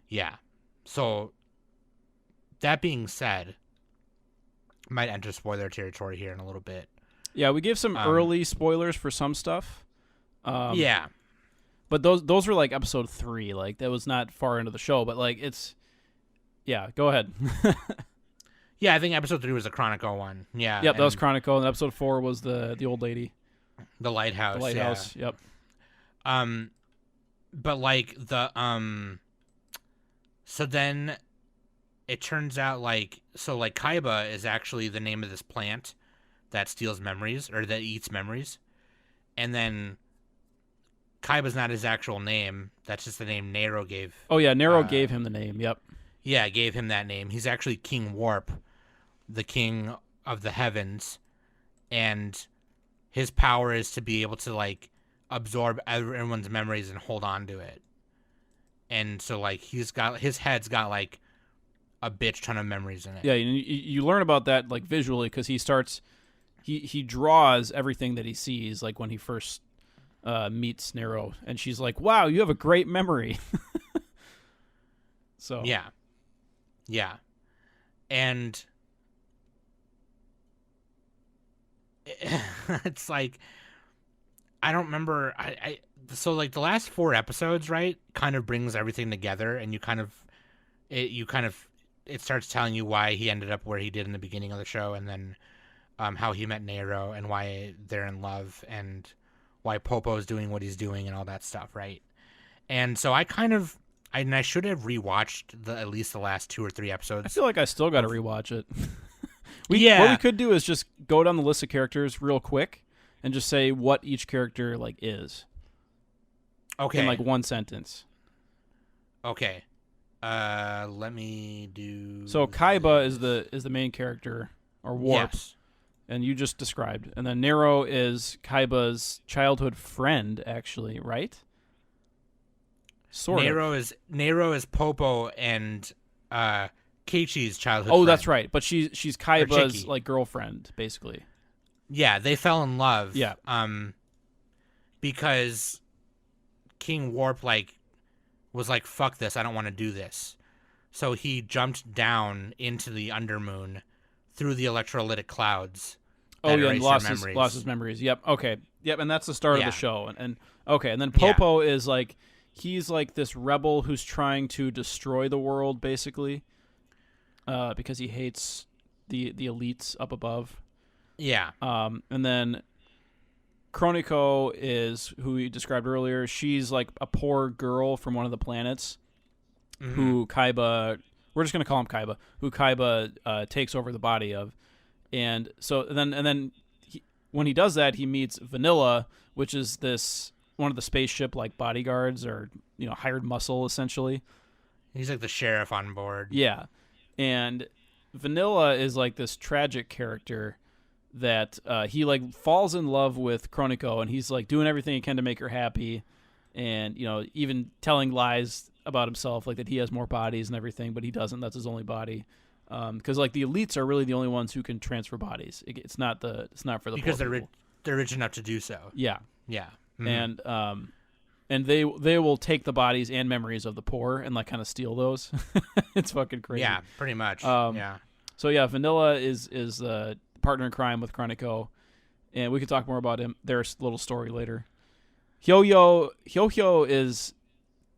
yeah. So that being said, might enter spoiler territory here in a little bit. Yeah, we gave some early spoilers for some stuff. Yeah, but those were episode 3. That was not far into the show, but it's. Yeah, go ahead. Yeah, I think episode 3 was the Chronicle one. Yeah. Yep, that was Chronicle, and episode 4 was the old lady. The lighthouse. The lighthouse. Yeah. Yep. But so then it turns out Kaiba is actually the name of this plant that steals memories, or that eats memories, and then Kaiba's not his actual name. That's just the name Nero gave. Oh yeah, Nero gave him the name. Yep. Yeah, gave him that name. He's actually King Warp, the king of the heavens, and his power is to be able to like absorb everyone's memories and hold on to it. And so like his head's got like a bitch ton of memories in it. Yeah, you learn about that like visually because he draws everything that he sees like when he first meets Nero, and she's like, "Wow, you have a great memory." So yeah, and it's like I don't remember. So like the last 4 episodes, right, kind of brings everything together, and it starts telling you why he ended up where he did in the beginning of the show, and then how he met Nero, and why they're in love, and why Popo's doing what he's doing, and all that stuff, right? And so I should have rewatched at least the last 2 or 3 episodes. I feel like I still got to rewatch it. What we could do is just go down the list of characters real quick and just say what each character like is. Okay. In like one sentence. Okay. Let me do. So Kaiba is the main character, or Warp, Yes. and you just described. And then Nero is Kaiba's childhood friend, actually, right? Sort of. Nero is Popo and Keiichi's childhood. Oh, friend. that's right. But she's Kaiba's Chiki. like girlfriend, basically. Yeah, they fell in love. Yeah. Because King Warp was like, fuck this, I don't want to do this. So he jumped down into the undermoon through the electrolytic clouds. Oh yeah, and erase lost your his memories. Yep. Okay. Yep. And that's the start of Yeah. the show. And okay. And then Popo is like he's like this rebel who's trying to destroy the world, basically, because he hates the elites up above. Yeah. And then Chronico is who we described earlier. She's like a poor girl from one of the planets who Kaiba. We're just gonna call him Kaiba. Who Kaiba takes over the body of. And so then when he does that, he meets Vanilla, which is this one of the spaceship like bodyguards or hired muscle essentially. He's like the sheriff on board. Yeah, and Vanilla is like this tragic character that he like falls in love with Chronico, and he's like doing everything he can to make her happy, and even telling lies about himself, like that he has more bodies and everything, but he doesn't. That's his only body. Because like the elites are really the only ones who can transfer bodies. It's not for the because poor people. they're rich enough to do so. Yeah, Yeah. and they will take the bodies and memories of the poor and like kind of steal those. It's fucking crazy. Yeah, pretty much. Yeah. So yeah, Vanilla is the partner in crime with Chronico, and we could talk more about their little story later. Hyo is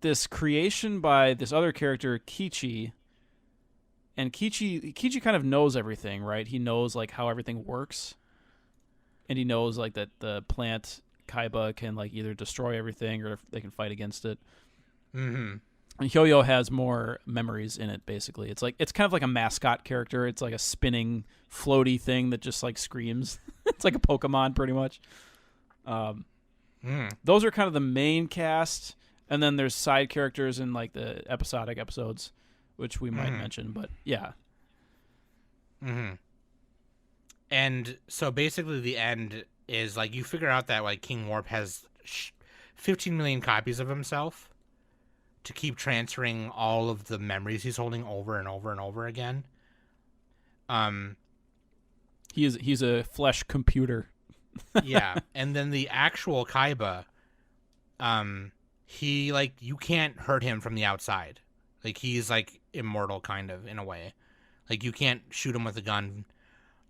this creation by this other character, Keiichi. And Keiichi kind of knows everything, right? He knows like how everything works, and he knows like that the plant Kaiba can like either destroy everything or they can fight against it. Mm-hmm. And Hyo has more memories in it. Basically, it's kind of like a mascot character. It's like a spinning, floaty thing that just like screams. It's like a Pokemon, pretty much. Those are kind of the main cast, and then there's side characters in like the episodic episodes, which we might mention, but yeah. Mm-hmm. And so basically the end is like you figure out that like King Warp has 15 million copies of himself to keep transferring all of the memories he's holding over and over and over again. He's a flesh computer. Yeah, and then the actual Kaiba, he like you can't hurt him from the outside. Like he's like immortal kind of in a way. Like you can't shoot him with a gun,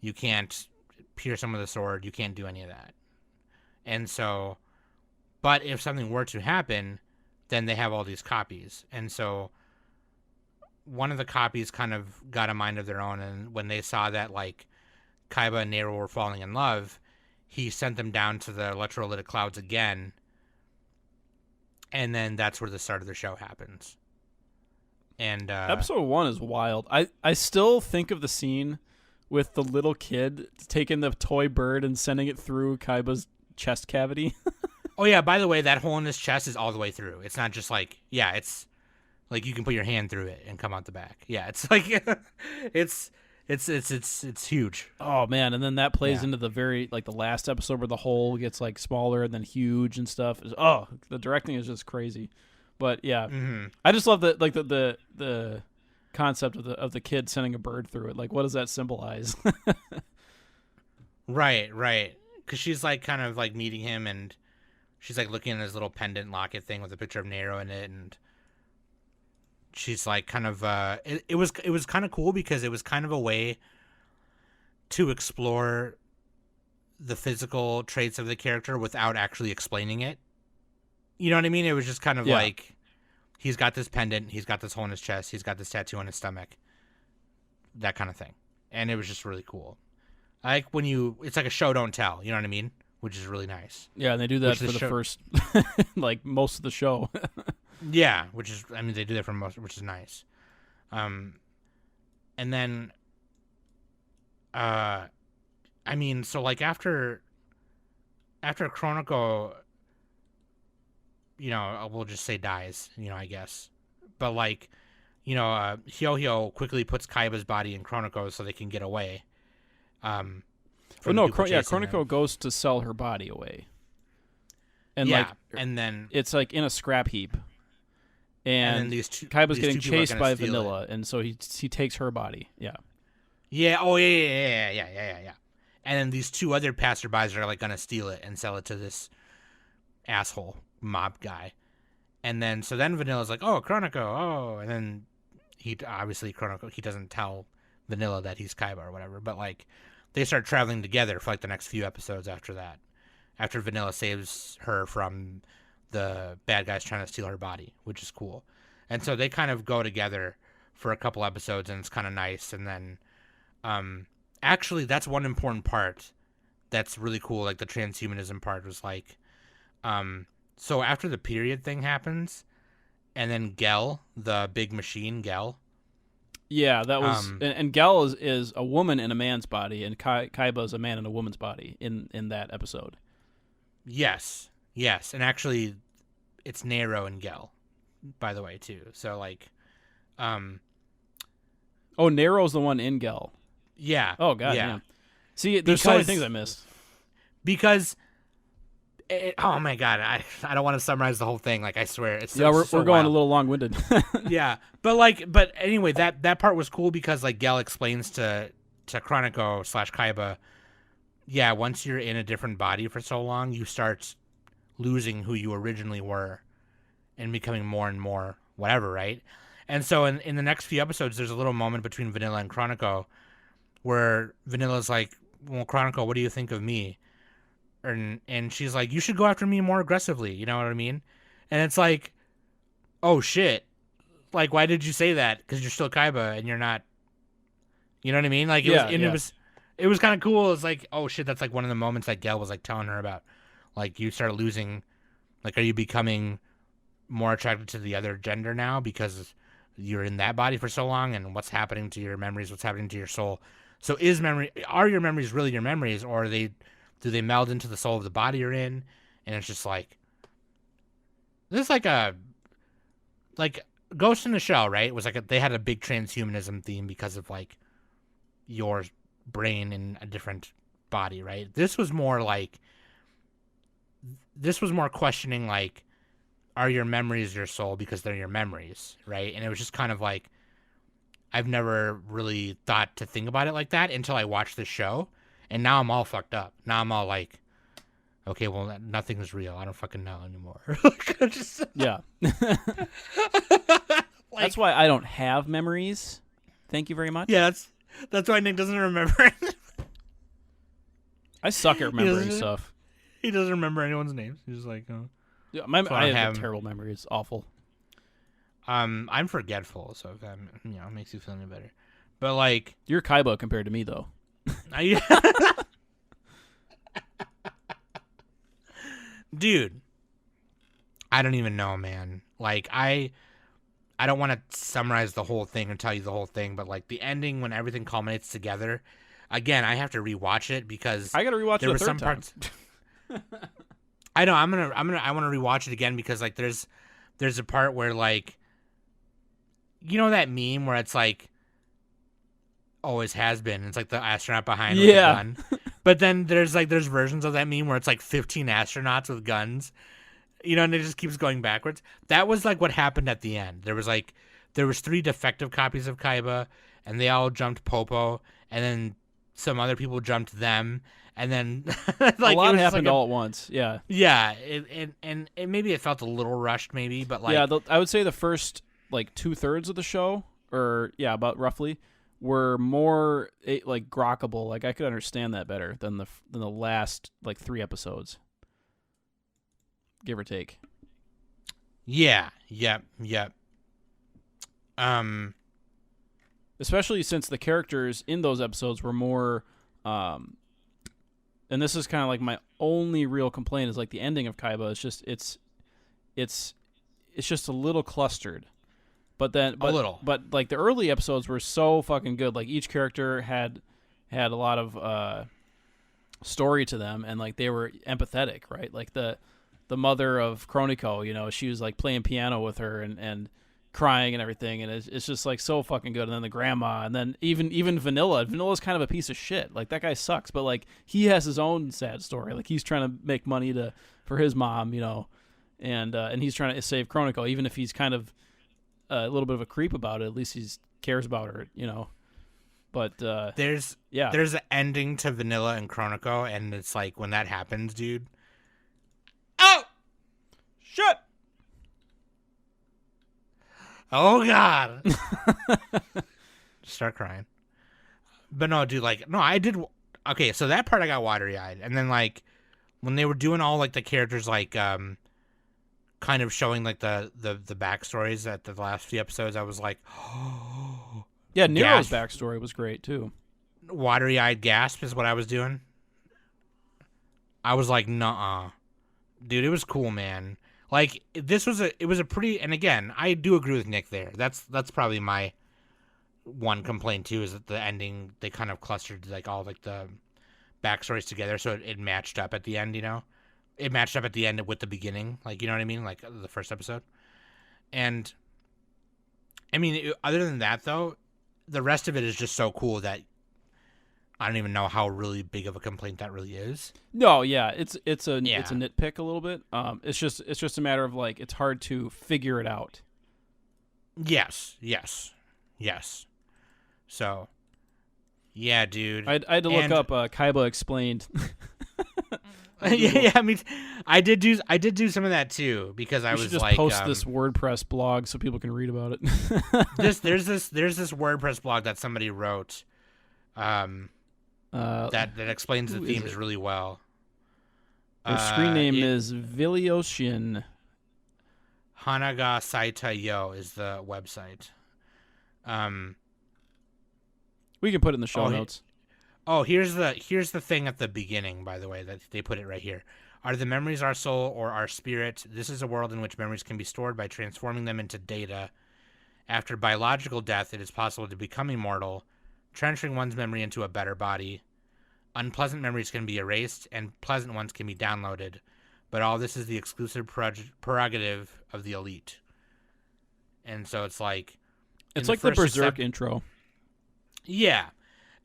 you can't pierce him with a sword, you can't do any of that. And so, but if something were to happen, then they have all these copies. And so one of the copies kind of got a mind of their own, and when they saw that like Kaiba and Nero were falling in love, he sent them down to the electrolytic clouds again, and then that's where the start of the show happens. And episode 1 is wild. I still think of the scene with the little kid taking the toy bird and sending it through Kaiba's chest cavity. Oh yeah, by the way, that hole in his chest is all the way through. It's not just like, yeah, it's like you can put your hand through it and come out the back. Yeah, it's like it's huge. Oh man, and then that plays Yeah. into the very like the last episode where the hole gets like smaller and then huge and stuff. Oh, the directing is just crazy. But yeah, I just love the concept of the kid sending a bird through it. Like, what does that symbolize? Right. Because she's like kind of like meeting him, and she's like looking at his little pendant locket thing with a picture of Nero in it, and she's like kind of it was kind of cool because it was kind of a way to explore the physical traits of the character without actually explaining it. You know what I mean? It was just kind of Yeah. like he's got this pendant, he's got this hole in his chest, he's got this tattoo on his stomach, that kind of thing, and it was just really cool. Like when it's like a show don't tell. You know what I mean? Which is really nice. Yeah, and they do that Which for the the show- first like most of the show. Yeah, which is, I mean, they do that for most, which is nice. And then, I mean, so like after Chronicle, you know, we'll just say dies, you know, I guess. But like, you know, Hyo quickly puts Kaiba's body in Chronicle so they can get away. Oh from no, the people chasing Chronico them. goes to sell her body away, and Yeah, like and then it's like in a scrap heap, then and these two, Kaiba's these getting two people are chased gonna by steal it. Vanilla, and so he takes her body. Yeah. Yeah. Oh, yeah. And then these two other passerbys are like gonna steal it and sell it to this asshole mob guy. And then Vanilla's like, "Oh, Chronico, oh," and then Chronico, he doesn't tell Vanilla that he's Kaiba or whatever, but like they start traveling together for like the next few episodes after that. After Vanilla saves her from the bad guys trying to steal her body, which is cool. And so they kind of go together for a couple episodes, and it's kind of nice. And then actually that's one important part that's really cool, like the transhumanism part was like so after the period thing happens, and then Gel, the big machine Gel. Yeah, that was and Gel is a woman in a man's body, and Kaiba is a man in a woman's body in that episode. Yes, and actually it's Nero and Gel, by the way, too. So like Oh, Nero's the one in Gel. yeah. Oh god, yeah. damn. See, there's so many Because- things I missed. Because oh my god, I don't want to summarize the whole thing. Like I swear, it's Yeah, we're so going wild. a little long-winded. Yeah, but anyway, that part was cool because like Gel explains to Chronico / Kaiba, yeah, once you're in a different body for so long, you start losing who you originally were, and becoming more and more whatever, right? And so in the next few episodes, there's a little moment between Vanilla and Chronico where Vanilla's like, "Well, Chronico, what do you think of me?" And she's like, "You should go after me more aggressively." You know what I mean? And it's like, oh shit. Like, why did you say that? Because you're still Kaiba and you're not. You know what I mean? Like, it was kind of cool. It's like, oh shit, that's like one of the moments that Gel was like telling her about. Like, you start losing. Like, are you becoming more attracted to the other gender now because you're in that body for so long? And what's happening to your memories? What's happening to your soul? So, are your memories really your memories, or do they meld into the soul of the body you're in? And it's just like, this is like Ghost in the Shell, right? It was like they had a big transhumanism theme because of like your brain in a different body, right? This was more questioning like, are your memories your soul because they're your memories, right? And it was just kind of like, I've never really thought to think about it like that until I watched the show. And now I'm all fucked up. Now I'm all like, okay, well, nothing's real. I don't fucking know anymore. Yeah. Like, That's why I don't have memories. Thank you very much. yeah, that's why Nick doesn't remember. I suck at remembering doesn't- stuff. He doesn't remember anyone's names. He's just like, oh. Yeah, So I I have have- a terrible memory. It's awful. I'm forgetful, so if that makes you feel any better. But like, You're Kaiba compared to me, though. Dude, I don't even know, man. Like, I don't want to summarize the whole thing and tell you the whole thing, but like the ending when everything culminates together. Again, I have to rewatch it because I got to rewatch there it were a third some time. parts. I know. I want to rewatch it again because like there's a part where like, you know that meme where it's like, always has been. It's like the astronaut behind with the Yeah. gun. But then there's versions of that meme where it's like 15 astronauts with guns, you know, and it just keeps going backwards. That was like what happened at the end. There was 3 defective copies of Kaiba, and they all jumped Popo, and then some other people jumped them, and then like a lot it was just happened like all at once. Yeah. yeah, and maybe it felt a little rushed, maybe, but like Yeah, I would say the first like 2/3 of the show, or yeah, about roughly, were more like grokkable. Like I could understand that better than the last like 3 episodes, give or take. yeah, yep. Especially since the characters in those episodes were more, and this is kind of like my only real complaint is like the ending of Kaiba. It's just a little clustered. But A little. But like the early episodes were so fucking good. Like each character had a lot of story to them, and like they were empathetic, right? Like the mother of Chronico, you know, she was like playing piano with her and crying and everything, and it's just like so fucking good. And then the grandma, and then even Vanilla's kind of a piece of shit. Like that guy sucks, but like he has his own sad story. Like he's trying to make money for his mom, you know, and he's trying to save Chronico, even if he's kind of a little bit of a creep about it. At least he cares about her, you know. But There's an ending to Vanilla and Chronico, and it's like when that happens, dude. Oh, shut. Oh God! Start crying. But no, dude. Like, no, I did. Okay, so that part I got watery eyed, and then like when they were doing all like the characters, like kind of showing like the backstories at the last few episodes, I was like, Yeah, Nero's gasp. backstory was great too. Watery eyed gasp is what I was doing. I was like, nuh-uh. Dude, it was cool, man. Like it was a pretty, and again, I do agree with Nick there. That's probably my one complaint too, is that the ending, they kind of clustered like all like the backstories together, so it matched up at the end, you know. It matched up at the end with the beginning, like, you know what I mean, like the first episode. And I mean, other than that though, the rest of it is just so cool that I don't even know how really big of a complaint that really is. No, yeah, it's a nitpick a little bit. It's just a matter of like it's hard to figure it out. Yes. So, yeah, dude. I had to look up Kaiba Explained. yeah. I mean, I did do some of that too, because I We was should just like, post this WordPress blog so people can read about it. there's this WordPress blog that somebody wrote, that explains the who is themes it? really well. Their screen name is Vilioshin. Hanaga Saita Yo is the website. We can put it in the show notes. Oh, here's the thing at the beginning, by the way, that they put it right here. Are the memories our soul or our spirit? This is a world in which memories can be stored by transforming them into data. After biological death, it is possible to become immortal, transferring one's memory into a better body. Unpleasant memories can be erased, and pleasant ones can be downloaded. But all this is the exclusive prerogative of the elite. And so it's like... It's like the Berserk intro. Yeah.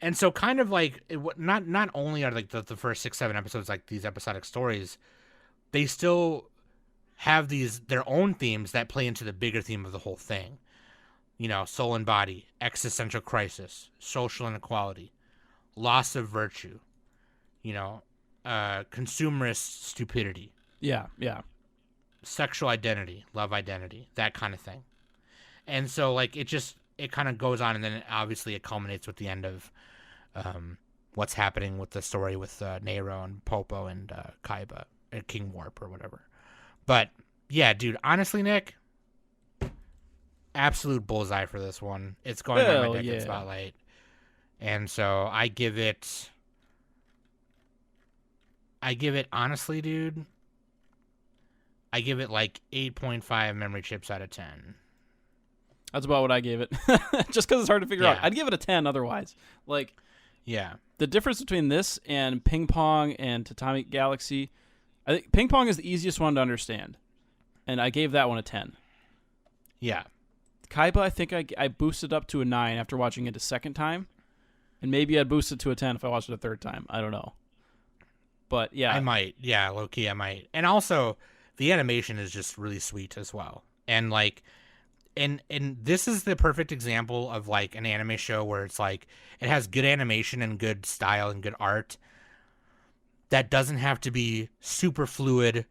And so kind of like, not only are like the first 6-7 episodes like these episodic stories, they still have their own themes that play into the bigger theme of the whole thing. You know, soul and body, existential crisis, social inequality, loss of virtue, you know, consumerist stupidity. Yeah. Sexual identity, love identity, that kind of thing. And so like it kind of goes on, and then obviously it culminates with the end of what's happening with the story with Nero and Popo and Kaiba, King Warp or whatever. But yeah, dude, honestly, Nick, absolute bullseye for this one. It's going on my decade spotlight. And so I give it, honestly, dude, I give it like 8.5 memory chips out of 10. That's about what I gave it. Just because it's hard to figure out. I'd give it a 10 otherwise. Like, yeah. The difference between this and Ping Pong and Tatami Galaxy I think ping pong is the easiest one to understand, and I gave that one a 10. Yeah. Kaiba, I think I boosted up to a 9 after watching it a second time, and maybe I'd boost it to a 10 if I watched it a third time. I don't know, but yeah, I might. Yeah, low key, I might. And also, the animation is just really sweet as well. And like, and this is the perfect example of like an anime show where it's like it has good animation and good style and good art. That doesn't have to be super fluid.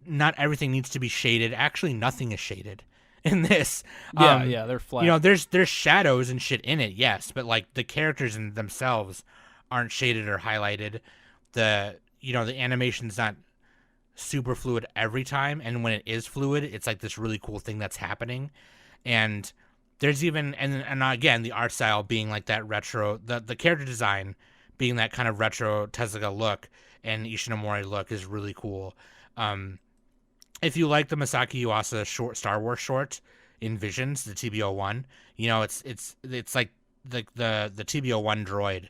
Not everything needs to be shaded. Actually, nothing is shaded in this. yeah, they're flat. You know, there's shadows and shit in it, yes, but like the characters in themselves aren't shaded or highlighted. The animation's not super fluid every time, and when it is fluid, it's like this really cool thing that's happening. And there's even and again, the art style being like that retro, the character design being that kind of retro Tezuka look and Ishinomori look is really cool. If you like the Masaki Yuasa short Star Wars short in Visions, the TB01, you know, it's like the TB01 droid.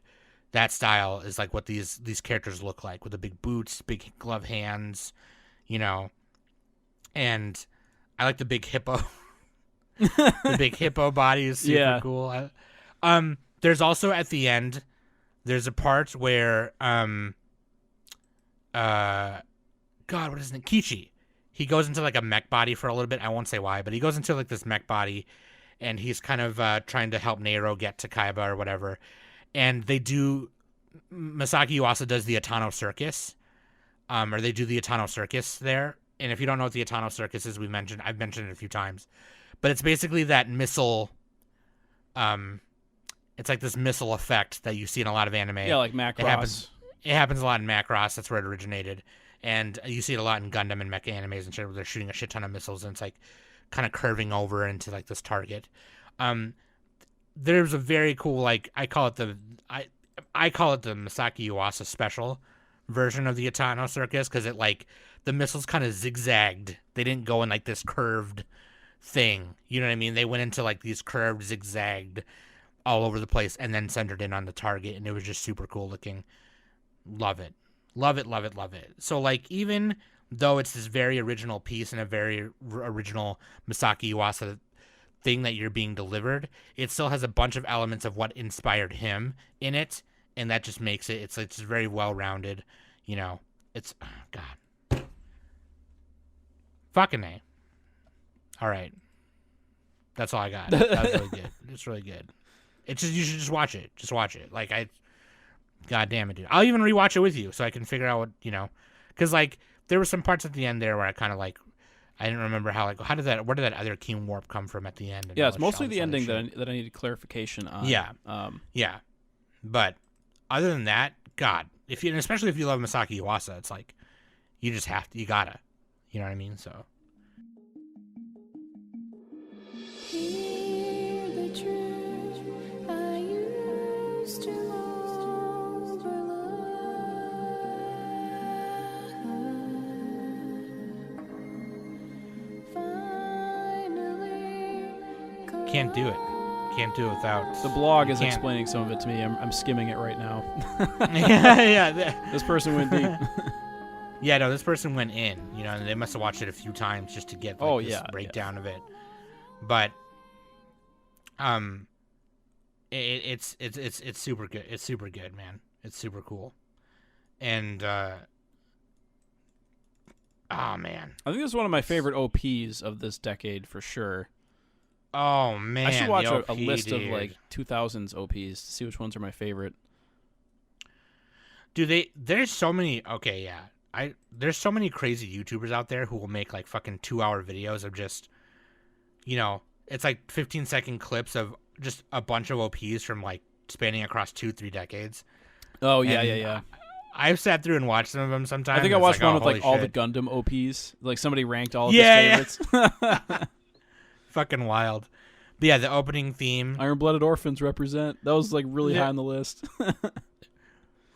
That style is like what these characters look like, with the big boots, big glove hands, you know. And I like the big hippo. The big hippo body is super cool. There's also at the end, there's a part where God, what is it? Kichi. He goes into like a mech body for a little bit. I won't say why, but he goes into like this mech body, and he's kind of trying to help Nero get to Kaiba or whatever. And Masaki Yuasa does the Atano Circus, or they do the Atano Circus there. And if you don't know what the Atano Circus is, I've mentioned it a few times, but it's basically that missile. It's like this missile effect that you see in a lot of anime. Yeah, like Macross. It happens a lot in Macross. That's where it originated. And you see it a lot in Gundam and mecha animes and shit, where they're shooting a shit ton of missiles, and it's like kind of curving over into like this target. There's a very cool, like, I call it the Masaki Yuasa special version of the Atano Circus, because it, like, the missiles kind of zigzagged. They didn't go in like this curved thing. You know what I mean? They went into like these curved, zigzagged all over the place, and then centered in on the target, and it was just super cool looking. Love it. Love it, love it, love it. So, like, even though it's this very original piece and a very original Masaki Yuasa thing that you're being delivered, it still has a bunch of elements of what inspired him in it, and that just makes it's very well-rounded, you know. It's, oh, God. Fucking A. All right. That's all I got. That was really good. It's really good. It's just, you should just watch it. Just watch it. Like, God damn it, dude. I'll even rewatch it with you so I can figure out what, you know, because, like, there were some parts at the end there where I kind of, like, I didn't remember where did that other Keen Warp come from at the end? And yeah, it's mostly the ending that I needed clarification on. Yeah. Yeah. But other than that, God, especially if you love Masaki Yuasa, it's like, you just have to, you gotta, you know what I mean? So. Hear the truth I used to Can't do it. Can't do it without. The blog is can't. explaining some of it to me. I'm skimming it right now. yeah. This person went deep. Yeah, no, this person went in, you know, and they must have watched it a few times just to get like, this breakdown of it. But it's super good. It's super good, man. It's super cool. And oh man. I think this is one of my favorite OPs of this decade for sure. Oh man. I should watch OP, a list dude. of like 2000s OPs to see which ones are my favorite. Dude, there's so many. Okay, yeah. There's so many crazy YouTubers out there who will make like fucking 2-hour videos of just, you know, it's like 15-second clips of just a bunch of OPs from like spanning across 2-3 decades. Oh yeah. I've sat through and watched some of them sometimes. I think I watched one with like all the shit. Gundam OPs. Like somebody ranked all of his favorites. Fucking wild. But yeah, the opening theme. Iron-Blooded Orphans represent. That was like really high on the list.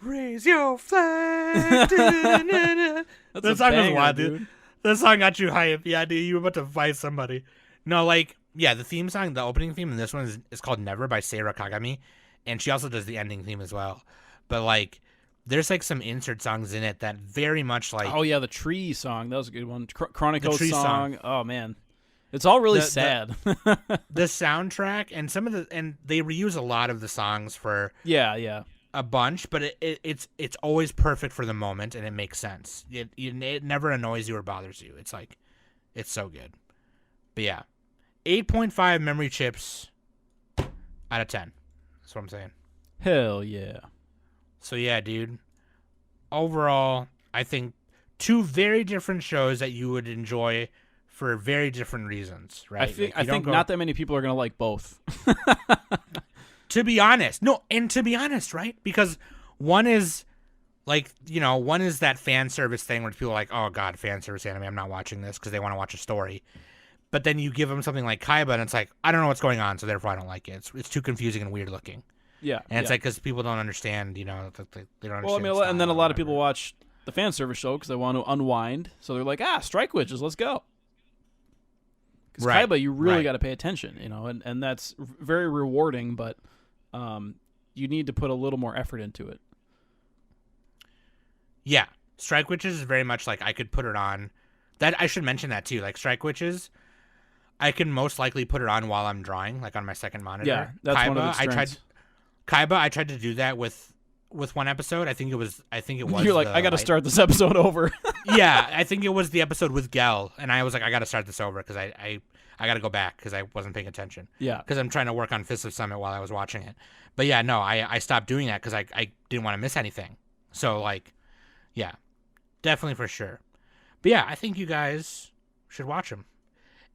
Raise your flag. That song was wild, dude. That song got you hype. Yeah, dude, you were about to fight somebody. No, like, yeah, the theme song, the opening theme in this one is called Never by Seira Kagami. And she also does the ending theme as well. But like, there's like some insert songs in it that very much like Oh yeah, the tree song. That was a good one. Chronicles tree song. Oh man. It's all really The- sad. the soundtrack and and they reuse a lot of the songs for yeah. a bunch, but it's always perfect for the moment and it makes sense. It never annoys you or bothers you. It's like it's so good. But yeah, 8.5 memory chips out of 10. That's what I'm saying. Hell yeah. So yeah, dude. Overall, I think two very different shows that you would enjoy for very different reasons, right? I think Like, you don't go- not that many people are gonna like both. To be honest, right? Because one is like, one is that fan service thing where people are like, oh god, fan service anime, I'm not watching this because they want to watch a story. But then you give them something like Kaiba and it's like, I don't know what's going on, so therefore I don't like it. It's too confusing and weird looking. Yeah. And it's yeah. like because people don't understand, they don't understand. Well, I mean, the and then a style lot or of people whatever. watch the fan service show because they want to unwind. So they're like, Strike Witches, let's go. Because Right, Kaiba, you really right. got to pay attention, and that's very rewarding, but you need to put a little more effort into it. Yeah, Strike Witches is very much like I could put it on. That I should mention that too. Like Strike Witches, I can most likely put it on while I'm drawing, like on my second monitor. Yeah, that's Kaiba, one of the strengths. I tried to do that with one episode. I think it was. You're like, I got to start this episode over. Yeah, I think it was the episode with Gel, and I was like, I got to start this over because I got to go back because I wasn't paying attention. Yeah. Because I'm trying to work on Fist of Summit while I was watching it. But yeah, no, I stopped doing that because I didn't want to miss anything. So like, yeah, definitely for sure. But yeah, I think you guys should watch them.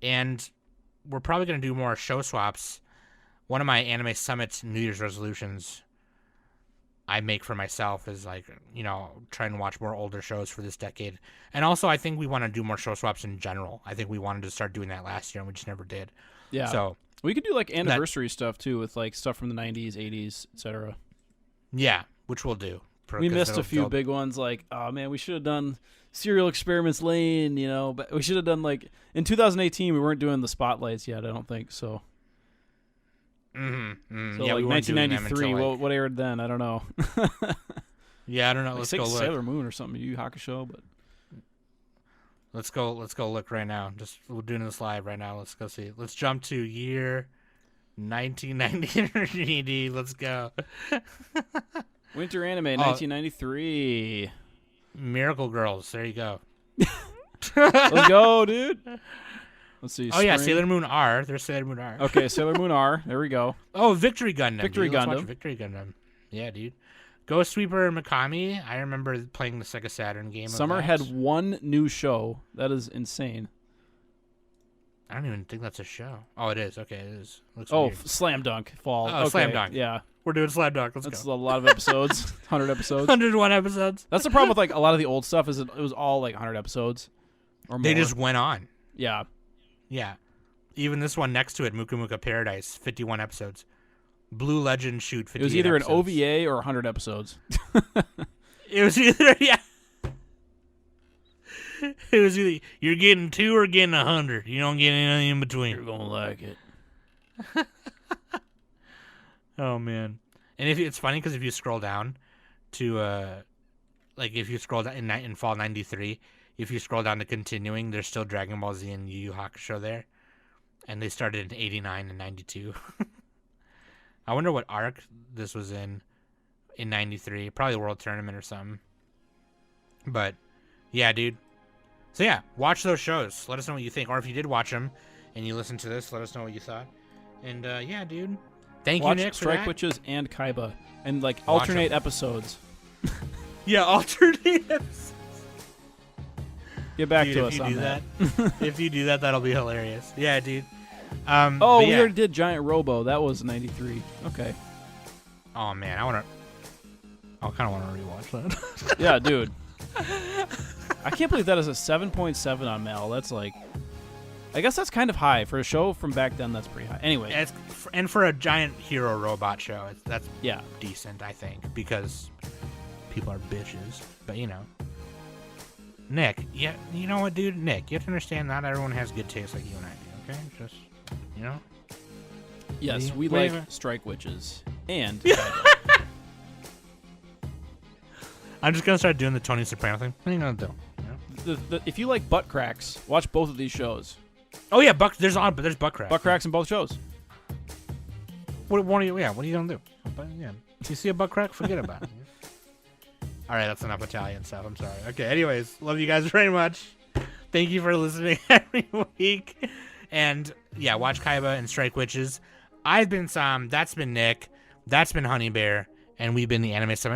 And we're probably going to do more show swaps. One of my Anime Summit New Year's resolutions I make for myself is like, try and watch more older shows for this decade. And also, I think we want to do more show swaps in general. I think we wanted to start doing that last year and we just never did. Yeah. So We could do like anniversary stuff too, with like stuff from the 90s, 80s, etc. yeah, which we'll do. We missed a few big ones. Like, oh man, we should have done Serial Experiments Lane. But we should have done like in 2018. We weren't doing the spotlights yet. I don't think so. Mm-hmm. So Yeah, like we weren't doing them 1993. until, like- What aired then? I don't know. Yeah, I don't know. Like, Let's say go look. Sailor Moon or something. Yu Yu Hakusho, but Let's go look right now. Just we're doing this live right now. Let's go see. Let's jump to year 1990. Let's go. Winter Anime 1993. Miracle Girls. There you go. Let's go, dude. Let's see. Oh yeah, spring. Sailor Moon R. There's Sailor Moon R. Okay, Sailor Moon R. There we go. Oh, Victory Gundam. Victory dude. Let's watch Gundam. Victory Gundam. Yeah, dude. Ghost Sweeper Mikami. I remember playing the Sega Saturn game. Summer of had that. one new show. That is insane. I don't even think that's a show. Oh, it is. Okay, it is. Looks Oh, weird. Slam Dunk Fall. Oh, Okay, Slam Dunk. Yeah, We're doing Slam Dunk. Let's that's go. a lot of episodes. 100 episodes. 101 episodes. That's the problem with like a lot of the old stuff. Is it was all like 100 episodes or more. They just went on. Yeah. Yeah. Even this one next to it, Muka Muka Paradise, 51 episodes. Blue Legend Shoot, 58 It was either episodes. an OVA or 100 episodes. It was either, yeah. It was either, you're getting 2 or getting 100. You don't get anything in between. You're gonna like it. Oh, man. And it's funny because if you scroll down to, like if you scroll down in fall 93, if you scroll down to continuing, there's still Dragon Ball Z and Yu Yu Hakusho there. And they started in 89 and 92. I wonder what arc this was in 93. Probably World Tournament or something. But, yeah, dude. So, yeah, watch those shows. Let us know what you think. Or if you did watch them and you listened to this, let us know what you thought. And, yeah, dude. Thank Watch you, Nick, for Strike that. Witches and Kaiba, and like Watch alternate 'em. episodes. Yeah, alternatives. Get back Dude, to if us you on do that. If you do that, that'll be hilarious. Yeah, dude. Oh, but we yeah. already did Giant Robo. That was 93. Okay. Oh, man, I kind of want to rewatch that. Yeah, dude. I can't believe that is a 7.7 on Mel. That's like, I guess that's kind of high for a show from back then. That's pretty high. Anyway, And for a giant hero robot show, that's yeah. decent, I think, because people are bitches. But, Nick, yeah, you know what, dude? Nick, you have to understand not everyone has good taste like you and I do, okay? Just, Yes, we Wait, like wait. Strike Witches and I'm just gonna start doing the Tony Soprano thing. What are you gonna do? You know? If you like butt cracks, watch both of these shows. Oh yeah, there's butt crack. Butt cracks in both shows. What are you gonna do? But, yeah, if you see a butt crack, forget about it. All right, that's enough Italian stuff. I'm sorry. Okay, anyways, love you guys very much. Thank you for listening every week. And yeah, watch Kaiba and Strike Witches. I've been Sam. That's been Nick. That's been Honey Bear. And we've been the Anime Summit